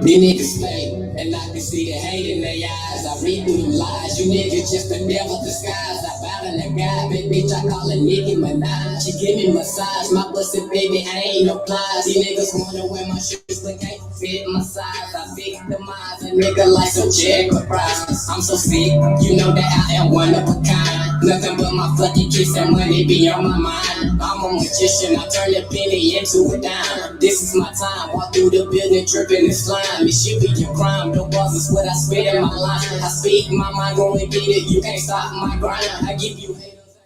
These niggas slay, and I can see the hate in their eyes. I read through them lies, you niggas just the devil disguised. I bow in the guy, big bitch, I call her Nicki Minaj. She give me massage, my pussy baby, I ain't no plies. These niggas wanna wear my shoes, but can't fit my size. I victimize a nigga like some Jericho prize. I'm so sick, you know that I am one of a kind. Nothing but my fucking kiss and money be on my mind. I'm a magician, I turn a penny into a dime. This is my time, walk through the building dripping in slime. It should be your crime, the buzz is what I spit in my line. I speak my mind, go and get it, you can't stop my grind. I give you haters.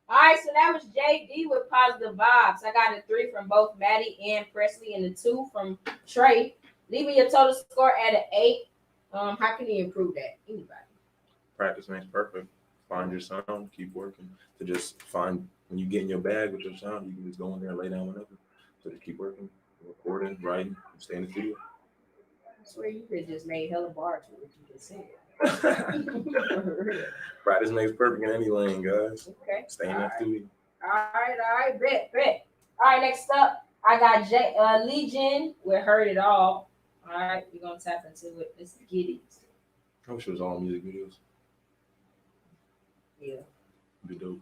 All right, so that was JD with Positive Vibes. I got a 3 from both Maddie and Presley and a 2 from Trey, leaving your total score at an 8. How can you improve that? Anybody? Practice makes perfect. Find your sound, keep working. To just find when you get in your bag with your sound, you can just go in there and lay down whenever. So just keep working, recording, writing, stay in the studio. I swear you could just made hella bars with what you just said. Practice makes perfect in any lane, guys. Okay. Stay in that studio. All right, bet. All right, next up, I got Legion with Heard It All. All right, we're gonna tap into it. Let's get it. I wish it was all music videos. Yeah. Be dope.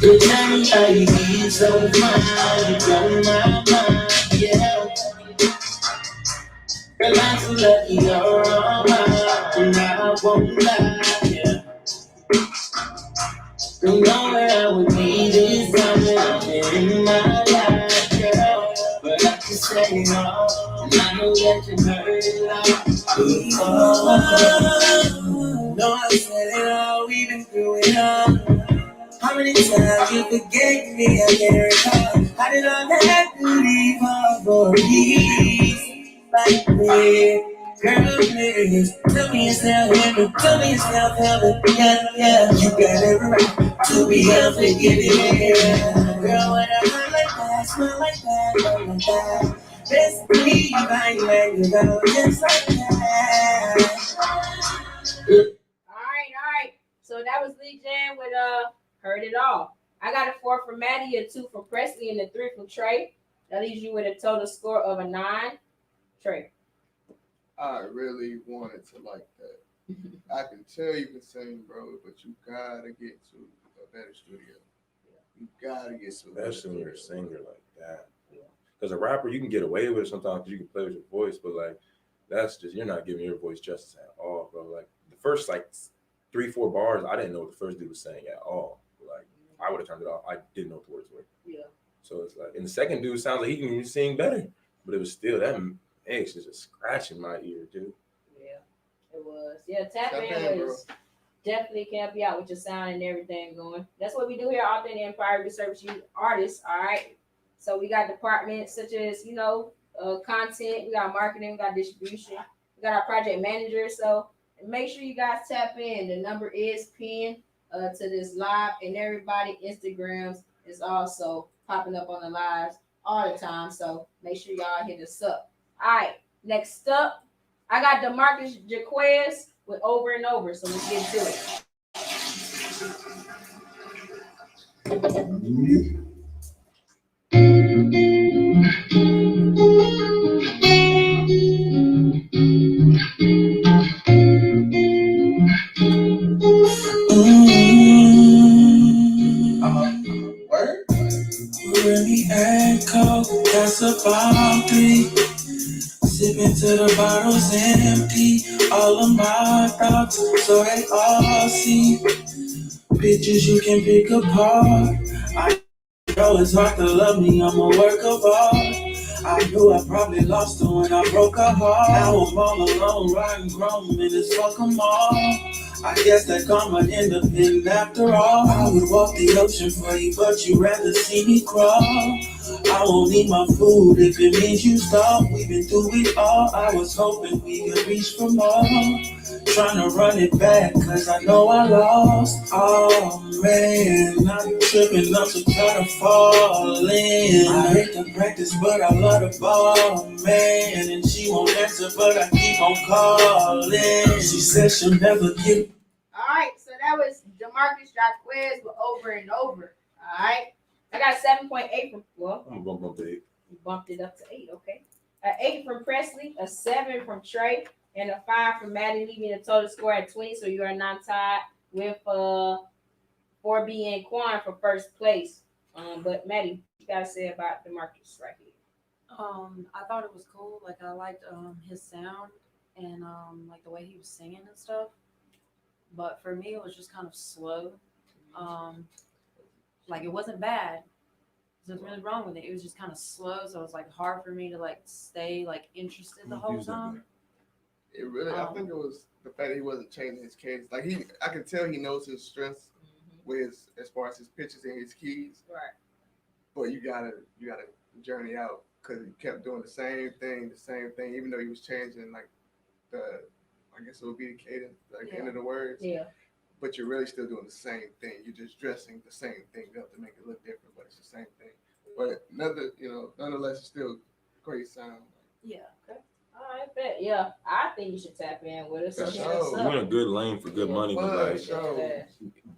Good time, how you be so fine, you blow my mind, yeah. Girl, I'm so lucky you're all mine, and I won't lie, yeah. Don't know where I would be this time in my life, girl. But I can say it all, and I know that you heard it all. No, I said it all, we've been through it all. How many times you forgave me, I can't recall. How did all that leave all for peace like me? Girl, please, tell me yourself heaven, tell me yourself heaven, yeah. You got every right to be unforgiving, yeah. Girl, when I hurt like that, smell like that, love like that. Best believe I ain't letting go just like that. All right. So that was Lee Jan with Heard It All. I got a 4 from Maddie, a 2 from Presley, and a 3 from Trey. That leaves you with a total score of a 9. Trey. I really wanted to like that. I can tell you can sing, bro, but you gotta get to a better studio. You gotta get to a better Especially when you're a studio. singer like that. Because a rapper, you can get away with it sometimes because you can play with your voice, but like that's just you're not giving your voice justice at all, bro. Like the first like 3-4 bars, I didn't know what the first dude was saying at all. Like I would have turned it off. I didn't know what the words were. Yeah. So it's like, and the second dude sounds like he can even sing better, but it was still that makes just scratching my ear, dude. Yeah, it was. Yeah, Tap Tap In In, was definitely can help you out with your sound and everything going. That's what we do here at Authentic Empire. We service you artists, all right? So we got departments such as, content, we got marketing, we got distribution, we got our project manager. So make sure you guys tap in. The number is pinned to this live, and everybody Instagrams is also popping up on the lives all the time. So make sure y'all hit us up. All right, next up, I got DeMarcus Jaquez with Over and Over. So let's get to it. Word? Really echo, that's about 3. Sipping to the bottles empty. All of my thoughts, so they all see. Pictures you can pick apart. I know it's hard to love me, I'm a work of art. I knew I probably lost her when I broke her heart. Now I'm all alone, riding grown, and it's fuck 'em all. I guess that karma end up in after all. I would walk the ocean for you, but you'd rather see me crawl. I won't need my food if it means you stop. We've been through it all. I was hoping we could reach for more. Trying to run it back, cause I know I lost. Oh man, I'm tripping, I'm so tired of falling. I hate to practice, but I love the ball, man. And she won't answer, but I keep on calling. She says she'll never give. All right, so that was DeMarcus Jaquez with Over and Over. All right, I got 7.8 from, well, I'm gonna bump up to 8. you bumped it up to 8, okay. An 8 from Presley, a 7 from Trey, and a 5 from Maddie, leaving a total score at 20. So you are not tied with 4B and Quan for first place. But Maddie, you gotta say about DeMarcus right here. I thought it was cool. Like I liked his sound and like the way he was singing and stuff. But for me, it was just kind of slow. Like it wasn't bad. There's nothing really wrong with it. It was just kind of slow, so it was like hard for me to like stay like interested the whole time. It really, I think it was the fact that he wasn't changing his cadence. Like I can tell he knows his strengths with as far as his pitches and his keys. Right. But you gotta journey out because he kept doing the same thing, even though he was changing like I guess it would be the cadence, like the end of the words. Yeah. But you're really still doing the same thing. You're just dressing the same thing up to make it look different, but it's the same thing. But nonetheless, it's still great sound. Yeah. Okay. All right, bet. Yeah, I think you should tap in with us. So For hit us sure. up. You're in a good lane for good money, but For like sure.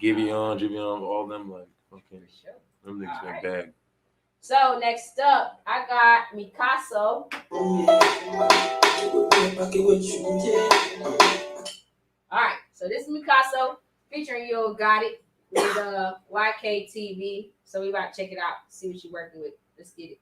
Giveon, all them like okay, Sure. them niggas Alright. been bag. So next up, I got Mikaso. All right, so this is Mikaso featuring Yo Got It with YKTV. So we about to check it out, see what you're working with. Let's get it.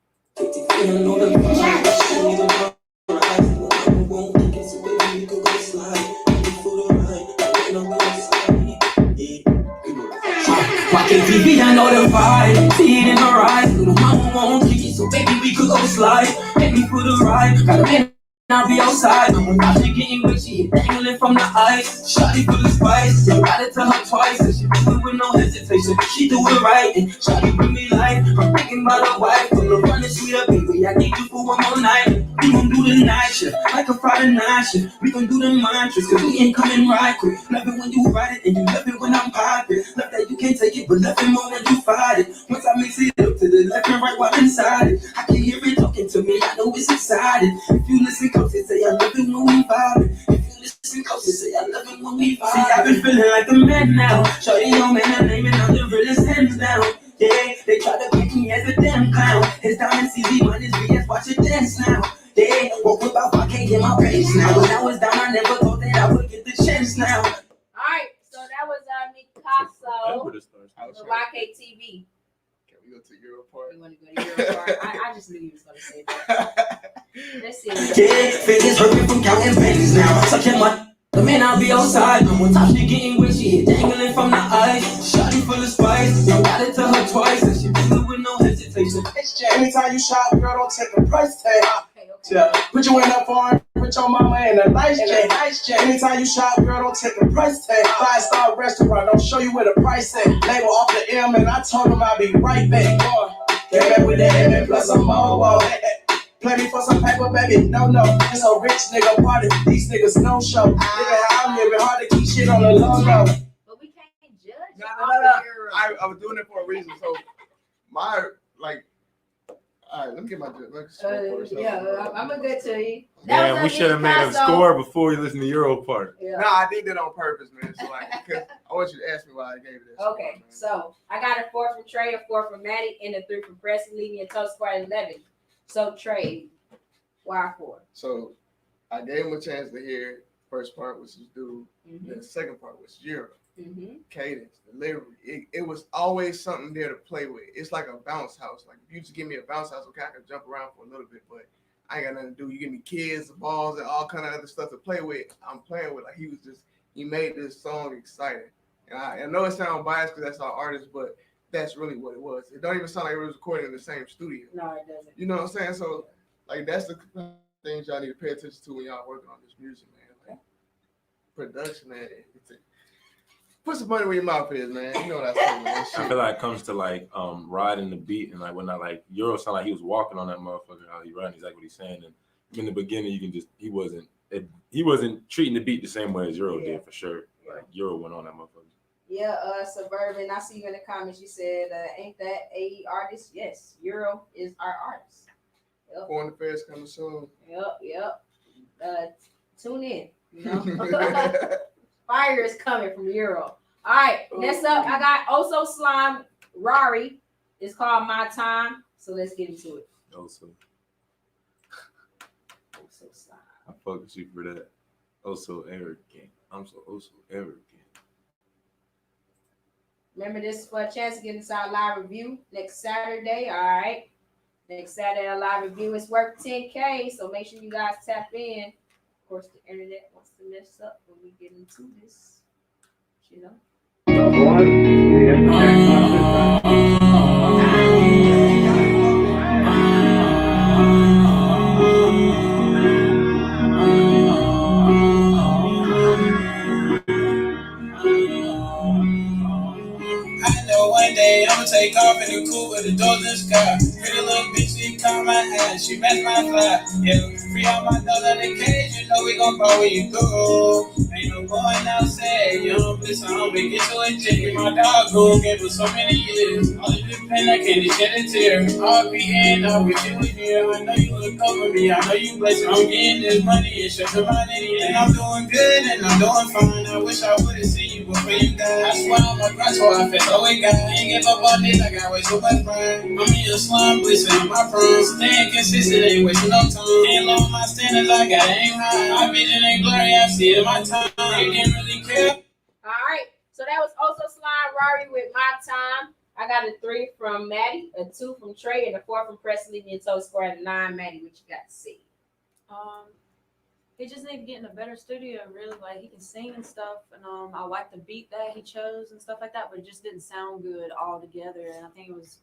YKTV, I know the vibe. See it in her eyes. Little mama won't kick it, so baby, we could go slide. Take me for the ride. Got a man, I'll be outside. Now she getting witchy, dangling from the ice. Shawty for the spice. You gotta tell her twice. And she do it with no hesitation. She do it right. And Shawty bring me life. I'm thinking about her wife. Put her running sweeter, baby. I need you for one more night. We gon' do the night shift, like a Friday night shift. We gon' do the mantras, cause we ain't coming right quick. Love it when you ride it, and you love it when I'm popping. Love that you can't take it, but love it more when you fight it. Once I mix it up to the left and right while inside it, I can hear it talking talking to me, I know it's exciting. If you listen close, they say I love it when we vibing. If you listen close, they say I love it when we vibing. See, I've been feeling like a man now. Shorty, your man, I name it, I'm the realest hands down. Yeah, they try to pick me as a damn clown. His diamonds easy, mine is BS, watch it dance now. Yeah, woke up out, I can't get my page now. When I was down, I never thought that I would get the chance now. All right, so that was Mikaso, the YKTV. Can we go to Euro part? You want to go to Euro part? I just knew you was going to say that. Let's see. Yeah, fingers hurting from counting pennies now. Sucking my man, I'll be outside. I'm on top, she getting wet, she hit dangling from the eyes. Shotty full of spice, I got it to her twice, and she did it with no hesitation. Anytime you shop, girl, don't take a price tag. Okay. Yeah, put you in a foreign, put your mama in a nice check. Anytime you shop, girl, don't take a price tag. 5-star restaurant, don't show you where the price at. Label off the M, and I told him I'll be right back. Came back with that M plus some more. Play me for some paper, baby. No. It's a rich nigga party. These niggas no show. Nigga, how I'm living hard to keep shit on the low low. But we can't judge. No. I was doing it for a reason. So my all right, let me get my first. Yeah, I'm a good to you. Man, we should have made a score before we listen to Euro part. Yeah. No, I did that on purpose, man. So like, cause I want you to ask me why I gave it this. Okay, so I got a 4 from Trey, a 4 from Maddie, and a 3 from Preston, leaving a total score at 11. So Trey, why 4? So I gave him a chance to hear first part, which is due. Mm-hmm. The second part was Euro. Mm-hmm. Cadence, delivery. It was always something there to play with. It's like a bounce house. Like if you just give me a bounce house, okay, I can jump around for a little bit, but I ain't got nothing to do. You give me kids, balls, and all kind of other stuff to play with. I'm playing with. Like he made this song exciting. And I know it sounds biased because that's our artist, but that's really what it was. It don't even sound like it was recorded in the same studio. No, it doesn't. You know what I'm saying? So like that's the things y'all need to pay attention to when y'all working on this music, man. Like, production, man. Put some money where your mouth is, man. You know what I say, man. I feel like it comes to like riding the beat and like when I like Euro sound like he was walking on that motherfucker, how he riding, exactly what he's saying. And in the beginning you can just he wasn't treating the beat the same way as Euro did for sure. Like Euro went on that motherfucker. Yeah, Suburban, I see you in the comments. You said, ain't that a artist? Yes, Euro is our artist. Yep. Foreign Affairs coming soon. Yep. Tune in, you know. Fire is coming from Euro. All right, next up, I got Also Slime Rari. It's called My Time. So let's get into it. Also Slime. I fuck with you for that. Also arrogant. I'm so arrogant. Remember, this is for a chance to get into our live review next Saturday. All right. Next Saturday, our live review is worth 10K. So make sure you guys tap in. Of course, the internet wants to mess up when we get into this. You know. I know one day I'ma take off in the coupe with the doors in the sky. Pretty little bitch, she caught my eye, she matched my fly. Yeah, free all my dogs out the cage, you know we gon' ball when you go. Ain't no going outside, you don't play some, we get to a jig. My dog go gave for so many years. All you depend, I can't shed a tear. I'll be in, I'll be you here. I know you look over me, I know you blessed. I'm getting this money and shut the money. And I'm doing good and I'm doing fine. I wish I would've seen you before you died. I swear I'm a grind, so I feel so we got. Ain't give up on this, I got way too much pride. I'm in a slum, blissing on my prime. Staying consistent, ain't wasting no time. Ain't low my standards, I got aim high. My vision ain't blurry, I see it in my time. They didn't really care. All right. So that was Also Slime Rari with My Time. I got a 3 from Maddie, a 2 from Trey, and a 4 from Preston, leaving your total score at 9. Maddie, what you got to see? He just need to get in a better studio. Really, like he can sing and stuff, and I like the beat that he chose and stuff like that. But it just didn't sound good all together, and I think it was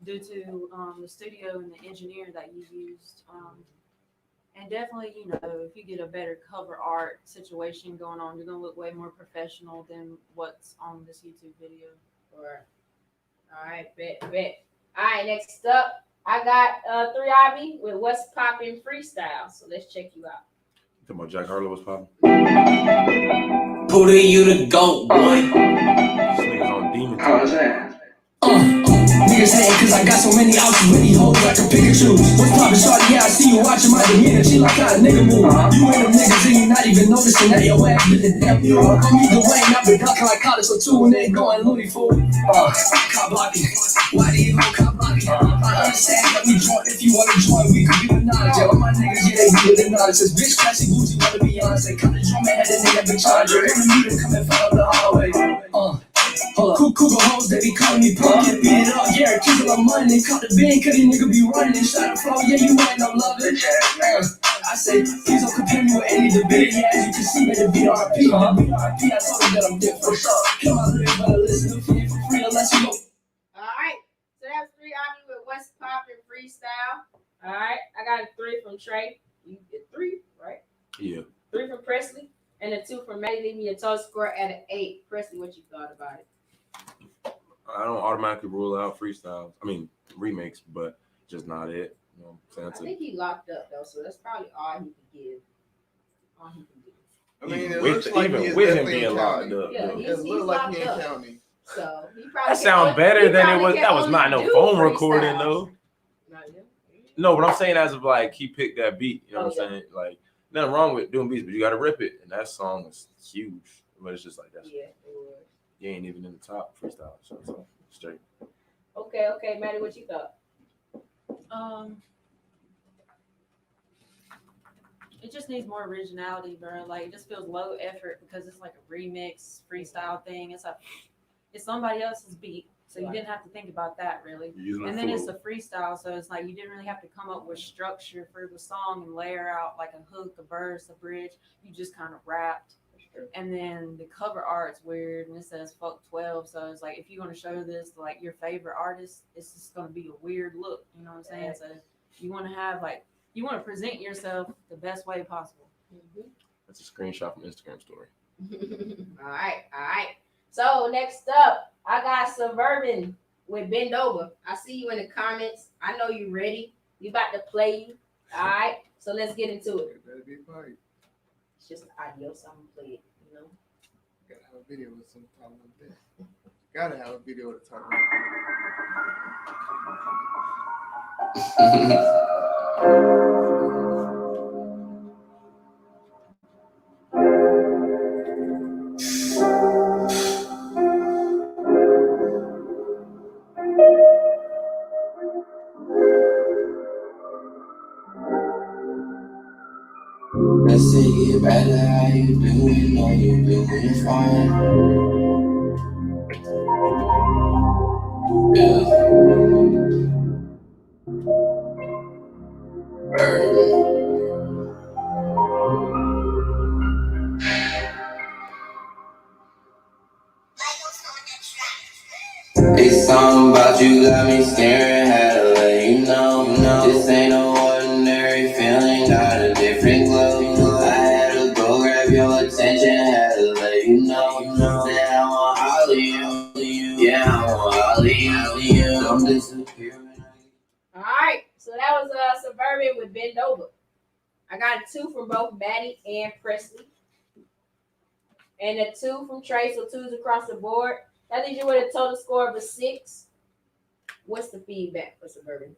due to the studio and the engineer that you used. And definitely, you know, if you get a better cover art situation going on, you're gonna look way more professional than what's on this YouTube video. All right, bet. All right, next up, I got 3 Ivy with What's Poppin' Freestyle. So let's check you out. Talking about Jack Harlow was popping. Pull you the goat, boy. This nigga's on demon time. Niggas always hating cause I got so many options, many hoes I can pick and choose. What's poppin', shorty? Yeah, I see you watching my demeanor. She like how a nigga move. You ain't them niggas and you not even noticing that your ass with the damn you. I'm either way, I've been ducking like college for two and they going loony fool. Cop blocking. Why do you go cop blocking? I understand that we join. If you wanna join, we could be with knowledge. Yeah, all my niggas, yeah, they be with the knowledge. Says bitch, classy, bougie, wanna be honest. They come to drum and had a nigga been charger. Gonna meet him, come and follow the hallway. Hold up. Cougar hoes, they be calling me punk. Get beat it up, yeah, keep it on money. Caught the bean, cause these niggas be running and shot the flow. Yeah, you ain't no love it. I say, please don't compare me with any debate. Yeah, as you can see, man, the BRP. The BRP, I told them that I'm different. Come on, live, but listen, if you ain't for free, unless you know. All right. So that's 3 out of with What's Poppin' freestyle. All right. I got a 3 from Trey. You get 3, right? Yeah. 3 from Presley and a 2 from Maddie. Leave me a total score at an 8. Presley, what you thought about it? I don't automatically rule out freestyles. I mean remakes, but just not it. You know, I think he locked up though, so that's probably all he can give. All he can give. I mean, it with, looks like even he's with him definitely being in locked county. up. Yeah, though. he's It looked like locked he in up. county. So he probably That sound better than it was. That was not no do phone recording freestyles. though. Not yet. No, but I'm saying as of like he picked that beat. You know what Oh, I'm saying? Like nothing wrong with doing beats, but you got to rip it. And that song is huge. But it's just like that's Yeah, it was. you ain't even in the top freestyle. So it's all straight. Okay, Maddie, what you thought? It just needs more originality, bro. Like it just feels low effort because it's like a remix freestyle thing. It's somebody else's beat, so you didn't have to think about that really. And then it's a freestyle, so it's like you didn't really have to come up with structure for the song and layer out like a hook, a verse, a bridge. You just kind of rapped. And then the cover art's weird and it says fuck 12. So it's like if you're gonna show this to like your favorite artist, it's just gonna be a weird look. You know what I'm saying? So you wanna have like you wanna present yourself the best way possible. That's a screenshot from Instagram story. All right. So next up, I got Suburban with Bend Over. I see you in the comments. I know you ready. We about to play you. All right. So let's get into it. It better be fight. It's just an audio, so I'm gonna play it. You know. Gotta have a video with some talk like that. Gotta have a video with a talk like Let's take it back to how you doing, know you doing fine. It's something about you got me staring, had to let you know. This ain't no ordinary feeling, got a different glow. I had to go grab your attention, had to let you know. That I want all of you, yeah, I want all of you. Don't disappear. All right. So that was Suburban with Bend Over. I got a 2 from both Maddie and Presley. And a 2 from Trey, so 2s across the board. That leaves you with a total score of a 6. What's the feedback for Suburban?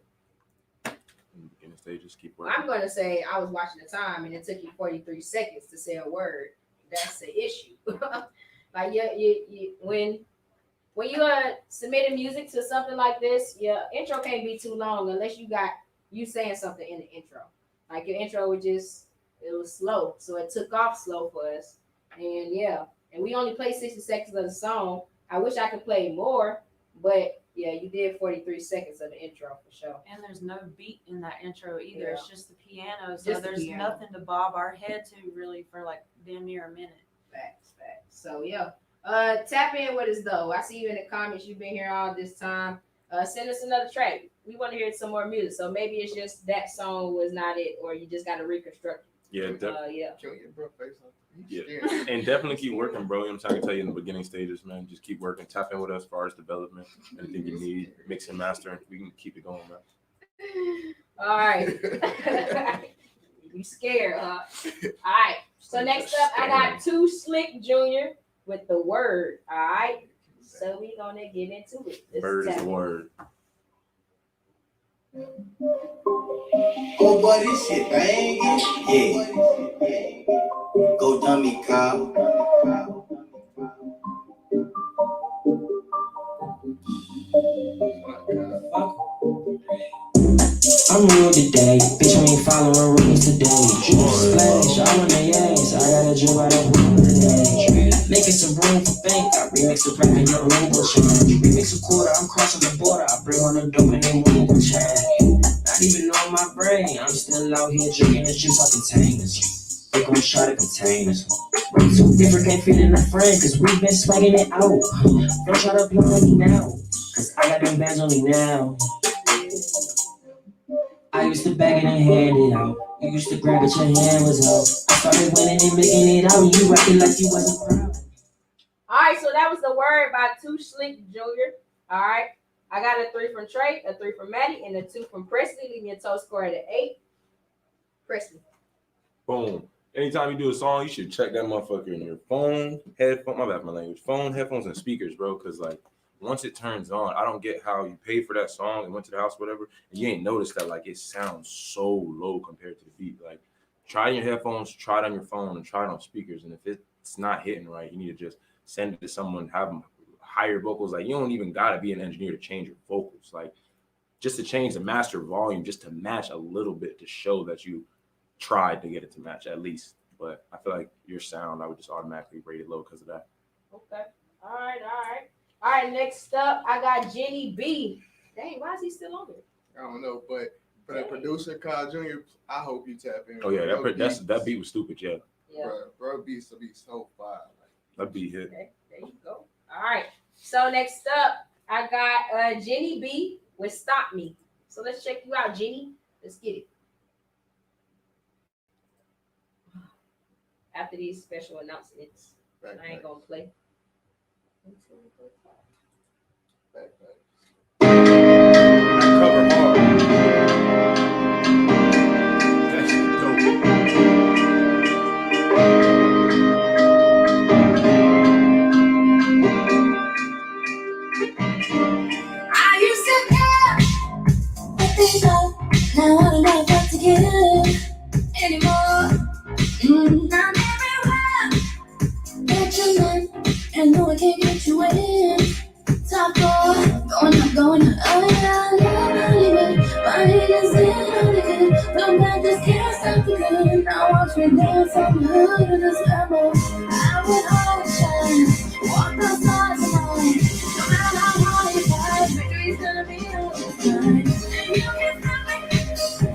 In the beginning stages, keep working. I'm gonna say I was watching the time and it took you 43 seconds to say a word. That's the issue. Like you when you submitting music to something like this, your intro can't be too long unless you saying something in the intro. Like your intro it was slow, so it took off slow for us. And we only played 60 seconds of the song. I wish I could play more, but yeah, you did 43 seconds of the intro for sure. And there's no beat in that intro either. Yeah. It's just the piano. So Just the there's piano. nothing to bob our head to really for like damn near a minute. Facts. So yeah. Tap in with us though. I see you in the comments. You've been here all this time. Send us another track. We want to hear some more music. So maybe it's just that song was not it, or you just got to reconstruct it. Yeah, Yeah. kill your bro face off. yeah. And definitely keep working, bro. I'm trying to tell you in the beginning stages, man. Just keep working. Tap in with us as far as development. Anything you need, mix and master. We can keep it going, man. All right. You scared, huh? All right. So next up, I got Too Slick Jr. with the word. All right. So we gonna get into it. Bird is the word. Oh boy, this shit banging. Yeah. Go dummy cow. I'm real today, bitch. I ain't following rules today. Splash, all on the ass. I got a drip out of one today. Making some room for bank. I remix the rap and your room will change. Remix a quarter, I'm crossing the border. I bring on the dope and they room will change. Not even on my brain. I'm still out here drinking the juice out containers. They gon' try to contain us. Too different, can't fit in a frame, cause we've been swagging it out. Don't try to play me now, cause I got them bands on me now. I used to bag it and hand it out. You used to grab it, your hand was out. I started winning and making it out, and you acting like you wasn't proud. All right, so that was the word by Too Slick Jr. All right, I got a 3 from Trey, a 3 from Maddie, and a 2 from Presley. Leave me a total score at an 8. Presley. Boom. Anytime you do a song, you should check that motherfucker in your phone, headphone. My bad, my language. Phone, headphones, and speakers, bro. Cause like once it turns on, I don't get how you paid for that song and went to the house, whatever, and you ain't noticed that like it sounds so low compared to the beat. Like try it in your headphones, try it on your phone, and try it on speakers. And if it's not hitting right, you need to just send it to someone, have them higher vocals. Like you don't even gotta be an engineer to change your vocals. Like just to change the master volume, just to match a little bit to show that you tried to get it to match at least. But I feel like your sound, I would just automatically rate it low because of that. Okay. All right. Next up, I got Jenny B. Dang, why is he still on here? I don't know, but for the producer, Kyle Jr., I hope you tap in. Oh yeah, that beat was stupid, yeah. Yeah. Bro beats to be so fire. That beat hit. Okay, there you go. All right. So next up, I got Jenny B with Stop Me. So let's check you out, Jenny. Let's get it. After these special announcements, I ain't gonna play. Back. Cover hard. That shit dope. I used to care, but they don't. Now I don't know what to give anymore. Not everywhere. Get your man, and no one can get you in. Top floor, going up, oh yeah, I love leaving. My head is in on the good, but I just can't stop the good. Now watch me dance on the hood of this Lambo. I would always shine, walk the stars tonight. No matter how hard you fight, victory's gonna be on this night. And you can stop me,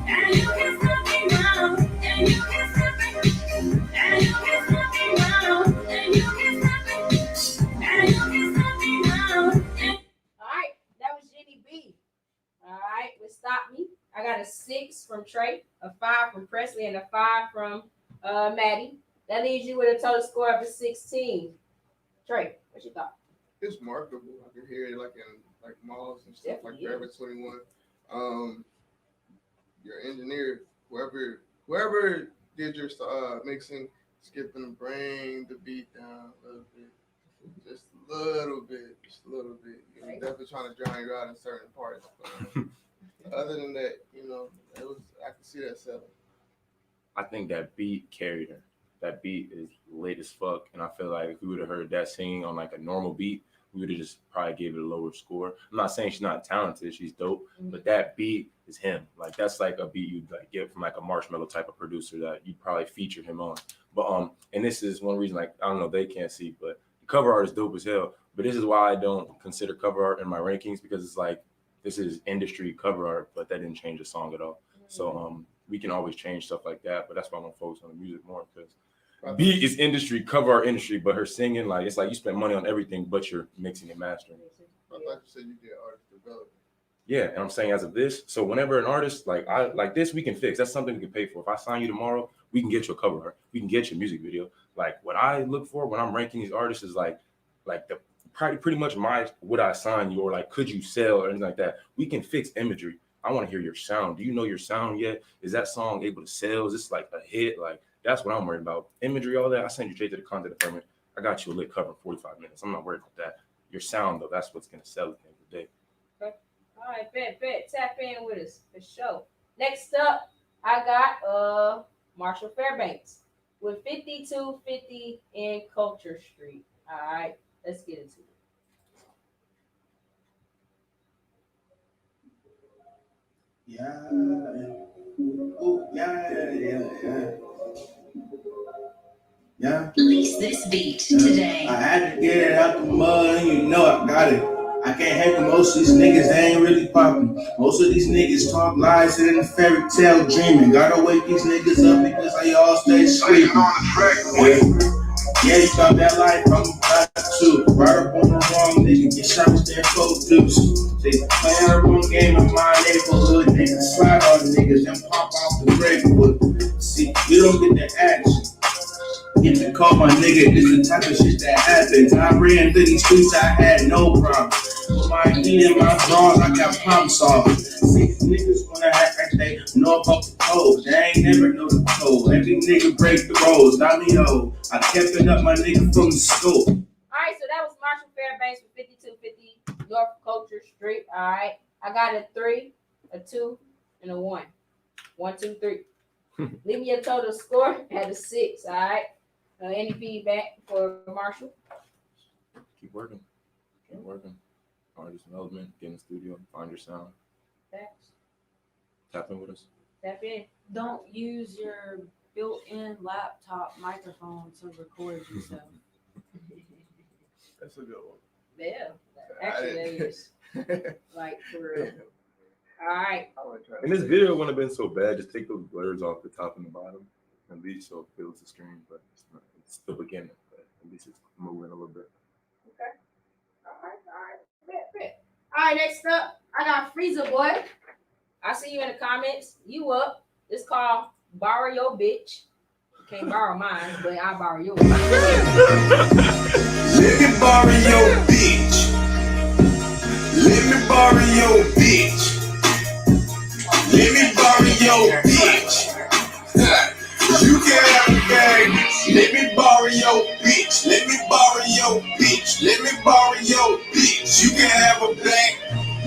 and you can stop me now, and you can stop me, and you can stop me now, and you can stop me, and you can stop me now. All right, that was Jenny B. All right, with Stop Me. I got a 6 from Trey, a 5 from Presley, and a 5 from Maddie. That leaves you with a total score of a 16. Trey, what you thought? It's marketable. I can hear it like in like malls and stuff, Definitely like Forever 21. Your engineer, whoever did your mixing, skipping the brain, the beat down a little bit. Just a little bit. He was definitely trying to drown you out in certain parts. But other than that, I can see that selling. I think that beat carried her. That beat is lit as fuck. And I feel like if we would have heard that singing on like a normal beat, we would have just probably gave it a lower score. I'm not saying she's not talented, she's dope, but that beat is him. Like that's like a beat you'd like get from like a Marshmello type of producer that you'd probably feature him on. But and this is one reason, like I don't know, they can't see, but the cover art is dope as hell. But this is why I don't consider cover art in my rankings, because it's like this is industry cover art, but that didn't change the song at all. So we can always change stuff like that, but that's why I'm gonna focus on the music more, because beat is industry, cover art industry, but her singing, like it's like you spend money on everything, but you're mixing and mastering. I thought you said you did artist development. Yeah, and I'm saying as of this, so whenever an artist like I like this, we can fix. That's something we can pay for. If I sign you tomorrow, we can get you a cover art, we can get you a music video. Like what I look for when I'm ranking these artists is like the pretty much would I sign you, or like could you sell or anything like that. We can fix imagery. I want to hear your sound. Do you know your sound yet? Is that song able to sell? Is this like a hit? Like that's what I'm worried about. Imagery, all that. I send you straight to the content department. I got you a lit cover in 45 minutes. I'm not worried about that. Your sound though, that's what's gonna sell at the end of the day. Okay. All right, bet. Tap in with us for sure. Next up, I got Marshall Fairbanks with 5250 in Culture Street. All right, let's get into it. Yeah. Oh, yeah. Yeah. Release this beat today. I had to get it out the mud, and you know I got it. I can't hate with most of these niggas, they ain't really poppin'. Most of these niggas talk lies and in a fairy tale dreaming. Gotta wake these niggas up because they all stay sleeping. Yeah, you thought that life, I'm about to. Right up on the wrong nigga, get shot with their cold deuce. See, playing the wrong game in my neighborhood, niggas slide on niggas, then pop off the Grapevine. See, you don't get the action. Get the call, my nigga, this the type of shit that happens. I ran through these streets, I had no problem. With my heat in my drawers, I got problem solving. See, niggas wanna act like they know about the code. They ain't never know the code. Every nigga break the rules, not me though. I kept it up, my nigga, from the school. All right, so that was Marshall Fairbanks with 5250 North Culture Street. All right, I got a 3, a 2, and a 1. 1, 2, 3. Leave me a total score at a 6. All right. Any feedback for Marshall? Keep working. Artist development, get in the studio, find your sound. Facts. Tap in with us. Tap in. Don't use your built-in laptop microphone to record yourself. That's a good one. Yeah, actually that is. Like for real. All right. And this video wouldn't have been so bad. Just take those blurs off the top and the bottom, at least so it fills the screen. But it's the beginning. But at least it's moving a little bit. Okay. All right. Bet. All right. Next up, I got Freezer Boy. I see you in the comments. You up? It's called Borrow Your Bitch. You can't borrow mine, but I'll borrow yours. Let me borrow your bitch. Let me borrow your bitch. Let me borrow your bitch. You can have a bag. Let me borrow your bitch. Let me borrow your bitch. Let me borrow your bitch. You can have a bag.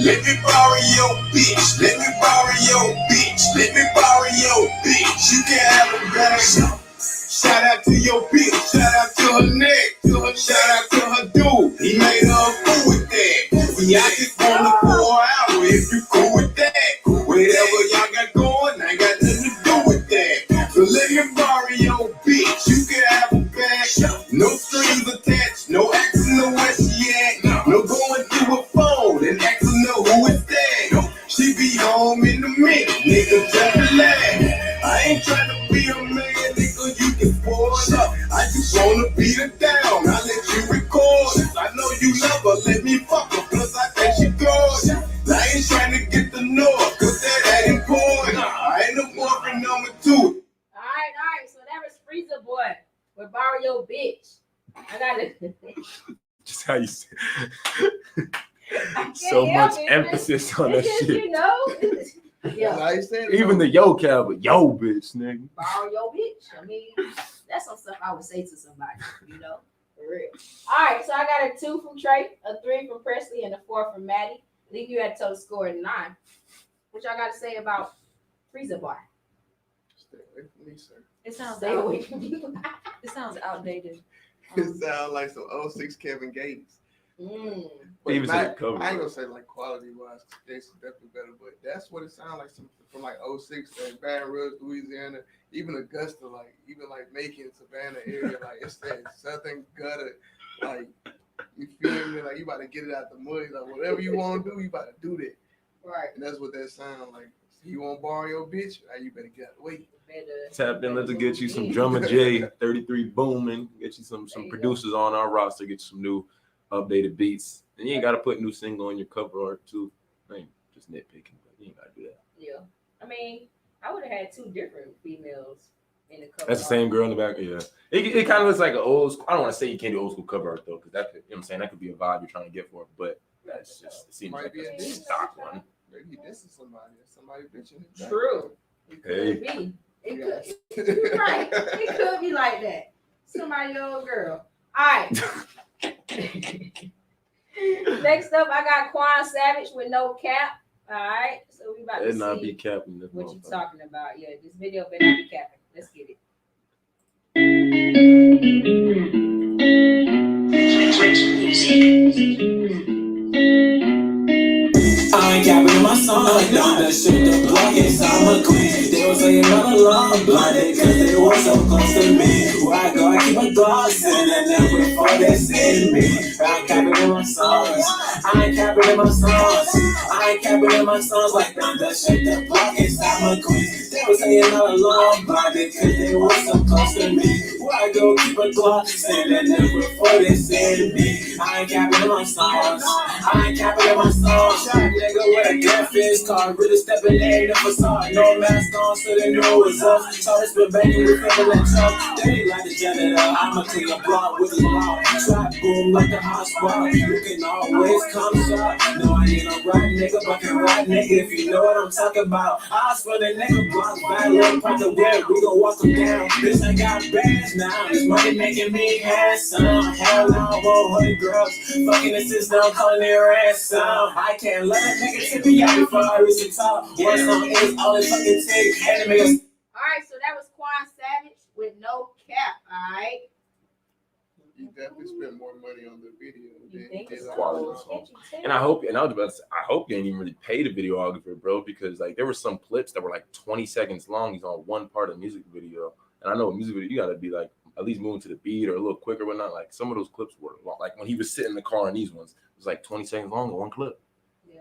Let me borrow your bitch. Let me borrow your bitch. Let me borrow your bitch. You can have a bag. Shout out to your bitch. Shout out to her neck. Shout out to her dude. He made her a fool with that. See, I just wanna pour out if you cool with that. Whatever y'all got going, I got nothing to do with that. So let me borrow your bitch. You can have a bag. No strings attached. No asking no where she at. No going through a phone and asking no who is that. She be home in a minute. Nigga, just relax. I ain't trying to be a man, nigga. You can spoil up. I just wanna beat her down. I let you record. I know you love her. Let me fuck her. Plus I think she gorgeous. I ain't trying to get the north, cause that ain't important. I ain't no boyfriend number 2. All right. So that was Freezer Boy with Borrow Your Bitch. I got it. Just how you say so much emphasis on that It's just, shit. you know. That's Yeah. how you said it. Even the yo cab, but yo bitch, nigga. Borrow your bitch. I mean, that's some stuff I would say to somebody, you know, for real. All right, so I got a 2 from Trey, a 3 from Presley, and a 4 from Maddie. Leave you at a total score of 9. What y'all got to say about Freezer Boy? Stay away from me, sir. It sounds Stay away from you. It sounds outdated. It sounds like some 06 Kevin Gates. But Even not, said cover. I ain't gonna say like quality wise, Gates is definitely better, but that's what it sounds like from like 06 to Baton Rouge, Louisiana, even Augusta, like even like Macon, Savannah area, like it's that southern gutter, like you feel me? Like you about to get it out the mud, like whatever you want to do, you about to do that. Right. And that's what that sound like. You want to borrow your bitch? You better get out the way. Tap in, let's get you some Drummer J 33 booming, get you some producers on our roster, get you some new updated beats. And you ain't gotta put new single on your cover art too. I ain't just nitpicking, but you ain't gotta do that. Yeah. I mean, I would have had 2 different females in the cover. That's the same girl in the back. Yeah. It kind of looks like an old school. I don't want to say you can't do old school cover art though, because that could, you know what I'm saying, that could be a vibe you're trying to get for it, but that's just it seems Might like be a a diss. stock one. Maybe this is somebody bitching. True. It Hey. could be. It could. You're right. It could be like that. Somebody old girl. All right. Next up, I got Quan Savage with No Cap. All right, so we about It to not be see capping this what you motherfucker. talking about. Yeah, this video better not be capping. Let's get it. I ain't capping in my song, done that shit the block inside my queen. They was saying all along, blinded cause they were so close to me. Where I go, I keep my thoughts in and then before they see me. I ain't capping in my songs, I ain't capping in my songs, I ain't capping in my songs like that shit the block inside my queen. They was saying all along, blinded cause they were so close to me. Where I go, keep my thoughts in and then before they see me. I ain't capping in my songs, I ain't capping in my songs. Nigga with a death face card, really stepping in, never saw it. No mask on, so they knew it was up. Saw this been banging with people and chuck. They like the janitor, I'ma clean a block with a lock. Trap boom like the hot spot. You can always come shot. No, I ain't a rap nigga, but can rap nigga if you know what I'm talking about. I swear the nigga block bad like part the whip, we gon' walk them down. Bitch, I got bands now, this money making me handsome. Hell no, I won't hurt girls. Fucking the system, calling it ransom. I can't let a nigga tip me out before I reach the top. One song is all it fucking take. Anime. All right, so that was Quan Savage with No Cap. All right. He definitely spent more money on the video You than think he did so? on Quality the song. Can't you tell? And I hope, and I was about to say, I hope you ain't even really pay the videographer, bro, because like there were some clips that were like 20 seconds long. He's on one part of the music video, and I know a music video you gotta be like at least moving to the beat or a little quicker, whatnot. Like some of those clips were long. Like when he was sitting in the car in these ones, it was like 20 seconds long in one clip. Yeah,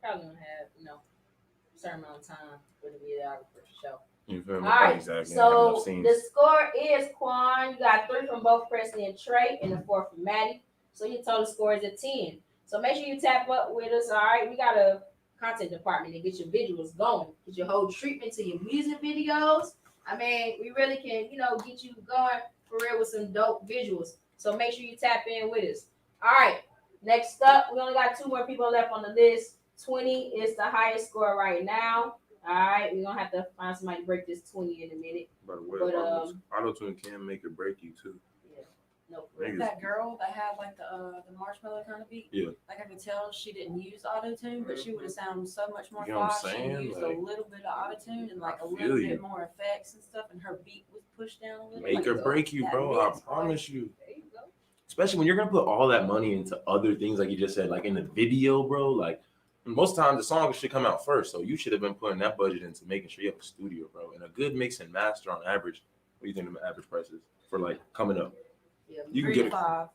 probably gonna have a certain amount of time for the videographer to show. You feel me? All right, Exactly. so the score is Quan. You got 3 from both Presley and Trey, and a 4 from Maddie. So your total score is a 10. So make sure you tap up with us. All right, we got a content department to get your visuals going, get your whole treatment to your music videos. I mean, we really can, get you going for real with some dope visuals. So make sure you tap in with us. All right, next up, we only got 2 more people left on the list. 20 is the highest score right now. All right, we're gonna have to find somebody to break this 20 in a minute. By the way, But, auto-tune can make or break you too. No, Niggas- That girl that had like the marshmallow kind of beat. Yeah. Like I could tell she didn't use auto tune, but she would have sounded so much more You know what I'm fire. She saying? used Like, a little bit of auto tune and like I a feel little you. bit more effects and stuff, and her beat was pushed down a little. Make like, or break you, that bro. I mix, promise you. there you go. Especially when you're gonna put all that money into other things, like you just said, like in the video, bro. Like most times the song should come out first, so you should have been putting that budget into making sure you have a studio, bro. And a good mix and master on average. What do you think the average price is for like coming up? Yeah, You can 3 get to it 5.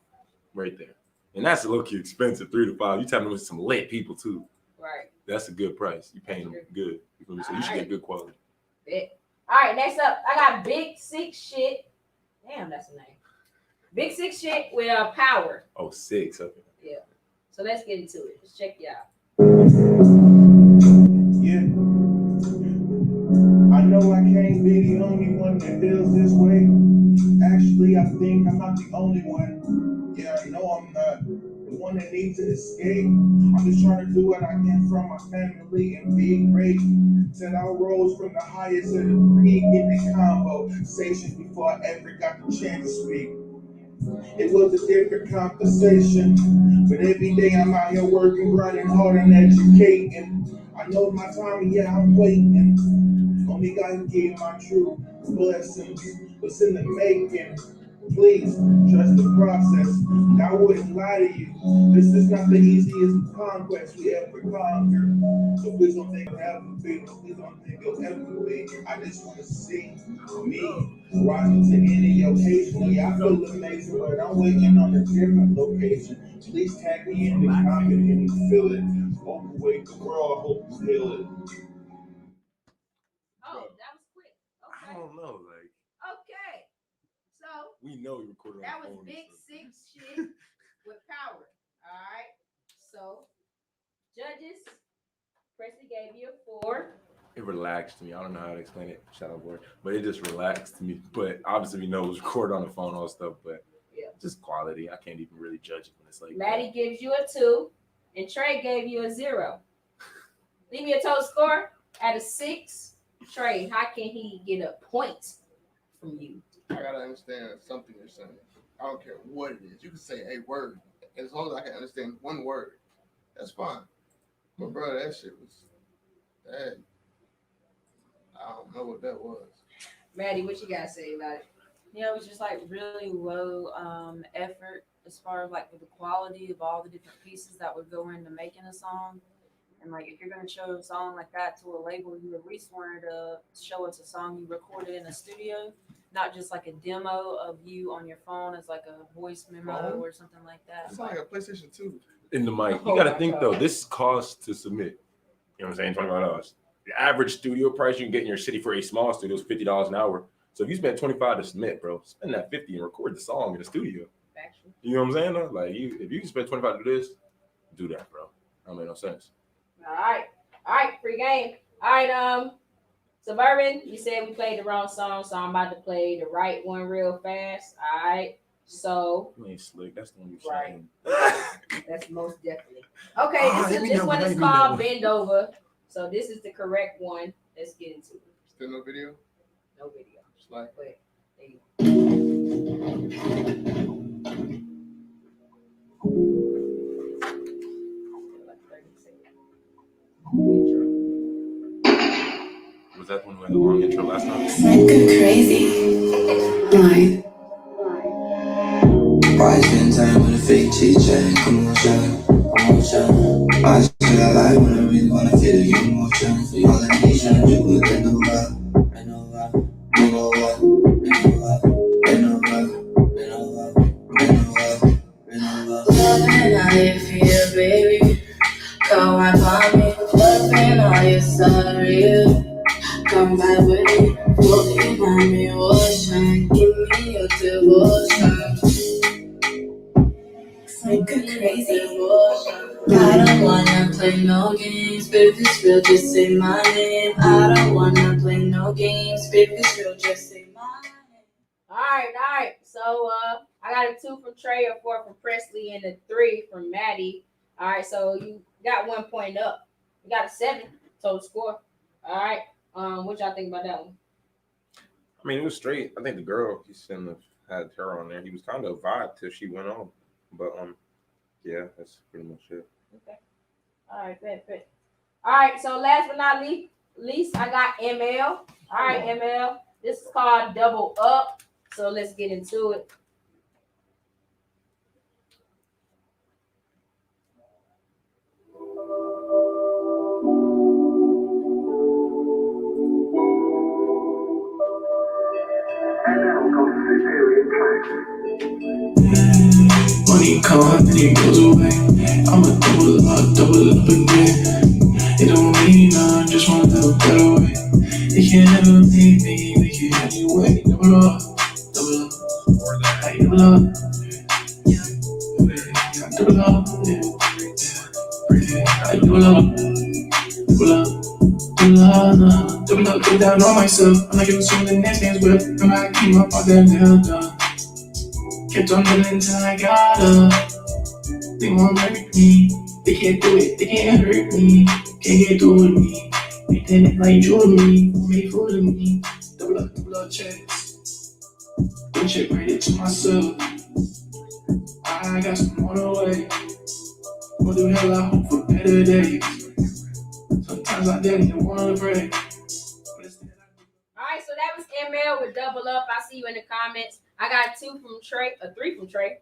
right there, and that's a little key expensive. 3 to 5. You tapping with some lit people too. right. That's a good price. You paying them good. You feel me? So you should get good quality. Bet. All right, next up, I got Big Six Shit. Damn, that's the name. Big Six Shit with Power. Oh, 6. Okay. Yeah. So let's get into it. Let's check you out. Yeah. I know I can't be the only one that feels this way. Actually, I think I'm not the only one. Yeah, I know I'm not the one that needs to escape. I'm just trying to do what I can from my family and be great. Said I rose from the highest of the peak in the conversations before I ever got the chance to speak. It was a different conversation, but every day I'm out here working, grinding hard and educating. I know my time, yeah, I'm waiting. Only God can give my true blessings. What's in the making? Please trust the process. I wouldn't lie to you. This is not the easiest conquest we ever conquered. So please don't think it'll ever be. Please don't think it'll ever be. I just want to see me rising to any occasion. Yeah, I feel amazing, but I'm waiting on a different location. Please tag me in the comment and you feel it. Overweight the world, I hope you feel it. Oh, that was quick. I Okay. don't know. Like Okay. So we know you recorded. that on the was phone Big and stuff. Six Shit with Power. All right. So judges, Presley gave you a 4. It relaxed me. I don't know how to explain it, shadow board, but it just relaxed me. But obviously, we know it was recorded on the phone, all stuff. But Yeah. just quality. I can't even really judge it when it's like. Maddie gives you a 2, and Trey gave you a 0. Leave me a total score at a 6. Trey, how can he get a point from you? I gotta understand something you're saying. I don't care what it is. You can say a word. As long as I can understand one word, that's fine. But bro, that shit was that. I don't know what that was. Maddie, what you gotta say about it? Yeah, it was just like really low effort as far as like with the quality of all the different pieces that would go into making a song. And like if you're gonna show a song like that to a label, you at least wanted to show us a song you recorded in a studio, not just like a demo of you on your phone as like a voice memo Phone? or something like that. It's like a PlayStation 2. In the mic. Oh You gotta my think God. though, this costs to submit. You know what I'm saying? $25. The average studio price you can get in your city for a small studio is $50 an hour. So if you spend 25 to submit, bro, spend that 50 and record the song in the studio. Factual. You know what I'm saying? Though? Like if you can spend 25 to do this, do that, bro. That don't make no sense. All right, free game. All right, Suburban, you said we played the wrong song, so I'm about to play the right one real fast. All right, so You ain't slick. That's the one you Right. saying. that's most definitely okay. let me This know, one let is me know. called Bend Over, so this is the correct one. Let's get into it. Still no video. No video, Just like but there you go. Like 30 seconds. Intro. Was that when we had the long intro last time? Go crazy. Like, Why spend time with a fake chit-chat? Come on, Sean. Come on, Sean. Why should I lie when I really wanna feel you more, Sean? So all I need you to do is bend over. Bend over. Bend over. Bend over. Bend over. Bend over. Bend over. Bend over. loving how you feel, baby. Come right by me. Loving how you sorry. Come back with me. Float behind me, ocean. Give me your devotion. Like go crazy. I don't wanna play no games, but if it's real, just say my name. I don't wanna play no games, but if it's real, just say my name. All right. So I got a 2 from Trey, a 4 from Presley, and a 3 from Maddie. All right, so you got 1 point up. You got a 7 total score. All right. What y'all think about that one? I mean, it was straight. I think the girl, he shouldn't have had her on there. He was kind of a vibe till she went on. But yeah, that's pretty much it. Okay. All right, bet. All right, so last but not least, I got ML. All right, ML. This is called Double Up. So let's get into it. Money come and it goes away. I'ma double up again. It don't mean none, just wanna have a better way. They can't never make me make it anyway. Double up, I double up, double up, I double up, double down on myself. I'm not giving someone the next man's whip. Remember I came up all that nail done. Kept on living until I got up. They won't hurt me. They can't do it. They can't hurt me. Can't get through with me. They did it like jewelry. Won't make fool of me. Double up checks. One check right into myself. I got some on the way. What the hell I hope for better days. Sometimes I didn't want to break. All right, so that was ML with Double Up. I see you in the comments. I got 2 from Trey, a 3 from Trey.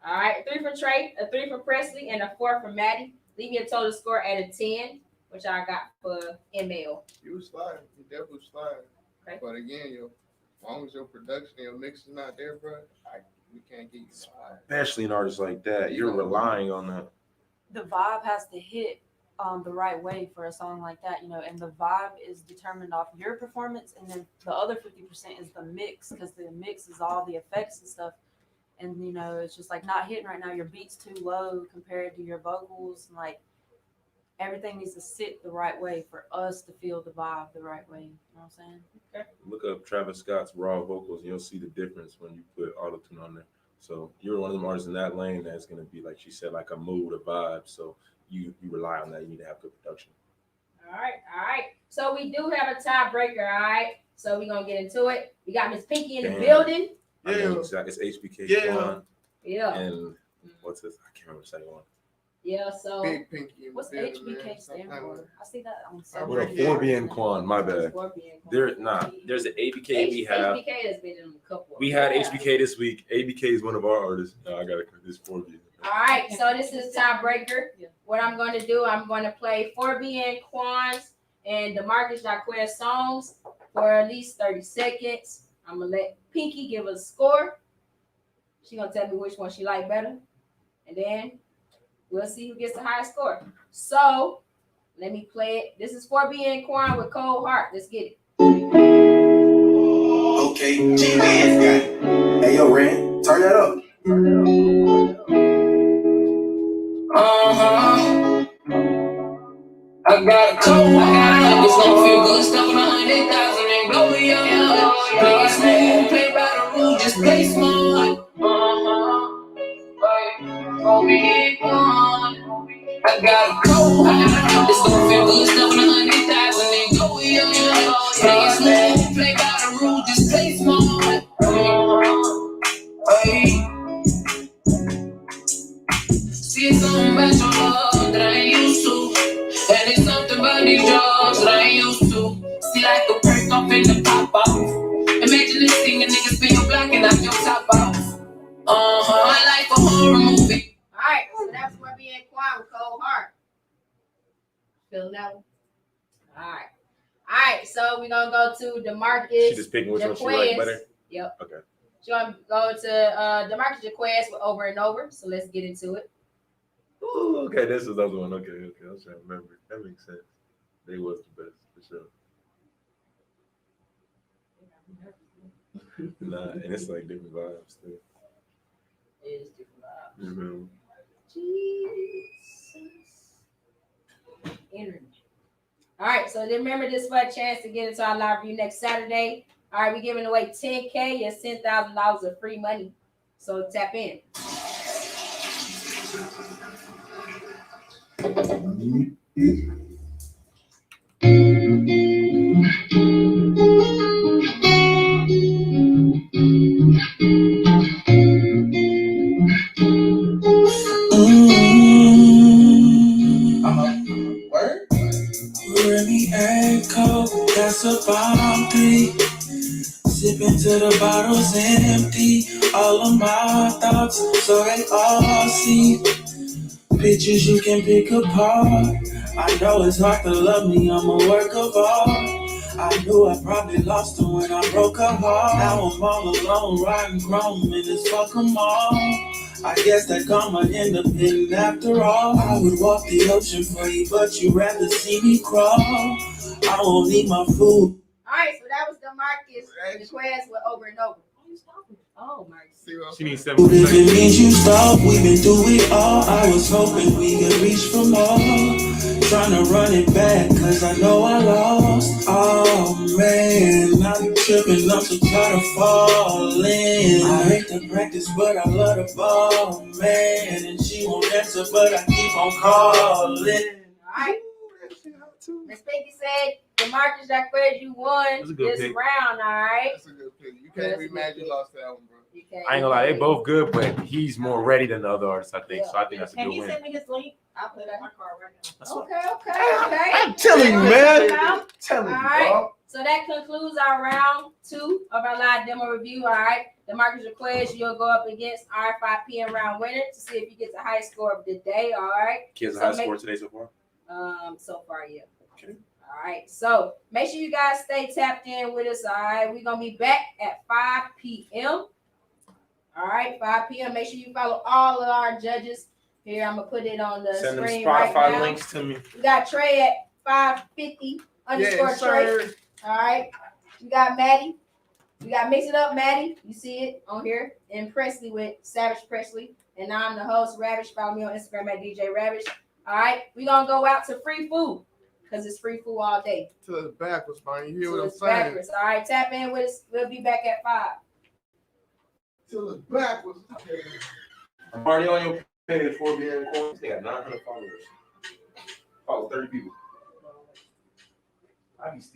All right, 3 from Trey, a 3 from Presley, and a 4 from Maddie. Leave me a total score at a 10, which I got for ML. you was sliding. You definitely was sliding. Okay. But again, as long as your production and your mix is not there, bro, we can't get you sliding. Especially an artist like that, you're relying on that. The vibe has to hit the right way for a song like that, and the vibe is determined off your performance, and then the other 50% is the mix, because the mix is all the effects and stuff. And it's just like not hitting right now. Your beat's too low compared to your vocals, and like everything needs to sit the right way for us to feel the vibe the right way. You know what I'm saying? Okay. Look up Travis Scott's raw vocals, and you'll see the difference when you put auto-tune on there. So you're one of them artists in that lane that's gonna be, like she said, like a mood, a vibe. So you rely on that. You need to have good production. All right. So we do have a tiebreaker. All right. So we're gonna get into it. We got Miss Pinky in the Damn. building. I mean, Yeah. exactly. It's HBK Yeah. Quan Yeah. and what's this? I can't remember the second one. Yeah, so Big Pinky. in the What's building, man. HBK stand Sometime for? with- I see that on What a Scorpion. 4B and Quan, my bad. Scorpion. There's an ABK we have. HBK has been in a couple. We had Yeah. HBK this week. ABK is one of our artists. No, I gotta cut this 4B. All right, so this is tiebreaker. Yeah. What I'm going to do, I'm going to play 4B and Quan's and DeMarcus Jacquez songs for at least 30 seconds. I'm going to let Pinky give us a score. She's going to tell me which one she liked better. And then we'll see who gets the highest score. So let me play it. This is 4B and Quan with Cold Heart. Let's get it. Okay, G-Man's got it. Hey, yo, Ren, turn that up. I got a cold heart, it's gonna feel good, stuff on 100,000 and go beyond. Play it smooth, play by the rules, just play smart. Go big one. I got a cold heart, it's gonna feel good, stuff on 100,000 and go beyond. Play it smooth, play by the rules, just play smart. See something about your love that I ain't used to. And it's something about these drugs that I ain't used to. See like a perk off in the pop off. Imagine this thing and niggas be a block and knock your top off. My life a horror movie. All right, so that's 4B and Quan with Cold Heart. Feeling that one? All right. All right, so we're going to go to DeMarcus. She just picking which one she like Jacquez. better. Yep. Okay. She's going to go to DeMarcus Jacquez with Over and Over. So let's get into it. Ooh, okay, this is the other one. Okay. I was trying to remember. That makes sense. They was the best for sure. Nah, and it's like different vibes too. It is different vibes. Mm-hmm. Jesus. Energy. All right, so then remember this for a chance to get into our live review next Saturday. All right, we're giving away $10K and $10,000 of free money. So tap in. I'm up. Word? Really ain't cold, that's about 3. Sipping till the bottle's empty. All of my thoughts, so they all see. Pictures you can pick apart. I know it's hard to love me, I'm a work of art. I knew I probably lost her when I broke her heart. Now I'm all alone, riding chrome in this fuck 'em all. I guess that karma end up hitting after all. I would walk the ocean for you, but you'd rather see me crawl. I won't need my food. All right, so that was DeMarcus Jacquez with Over and Over. Oh, my. She needs If it 7%. means you stop, we've been through it all. I was hoping we could reach for more. Trying to run it back, cause I know I lost. Oh man, I'm tripping, I'm so tired of falling. I hate to practice, but I love the ball, man. And she won't answer, but I keep on calling. All right. Miss Pinky said, DeMarcus Jacquez, you won That's a good this pick. round, all right? That's a good pick. You can't be mad you lost that one, bro. You can't- I ain't gonna lie, they both good, but he's more ready than the other artists, I think. So I think that's a good win. me his link? I'll put it in my car right now. Okay. I'm telling you, man. All Telling you, right. dog. So that concludes our round 2 of our live demo review. All right. DeMarcus Jacquez, you'll go up against our 5 p.m. round winner to see if you get the highest score of the day. All right. Kids So high make- score today so far. So far, yeah. Okay. All right. So make sure you guys stay tapped in with us. All right. We're gonna be back at 5 p.m. All right, 5 p.m. Make sure you follow all of our judges. Here, I'm gonna put it on the Send them screen Spotify right now. links to me. We got Trey at 550 underscore Yes, Trey. sir. All right. We got Maddie. We got Mix It Up Maddie. You see it on here. And Presley with Savage Presley. And I'm the host, Ravish. Follow me on Instagram at DJ Ravish. All right. We're gonna go out to free food because it's free food all day. To the backwards, man. You hear So what I'm it's saying? backwards. All right, tap in with us. We'll be back at 5. To the backwards. I'm already on your page for being coins. They got 900 followers. Follow 30 people. I be still.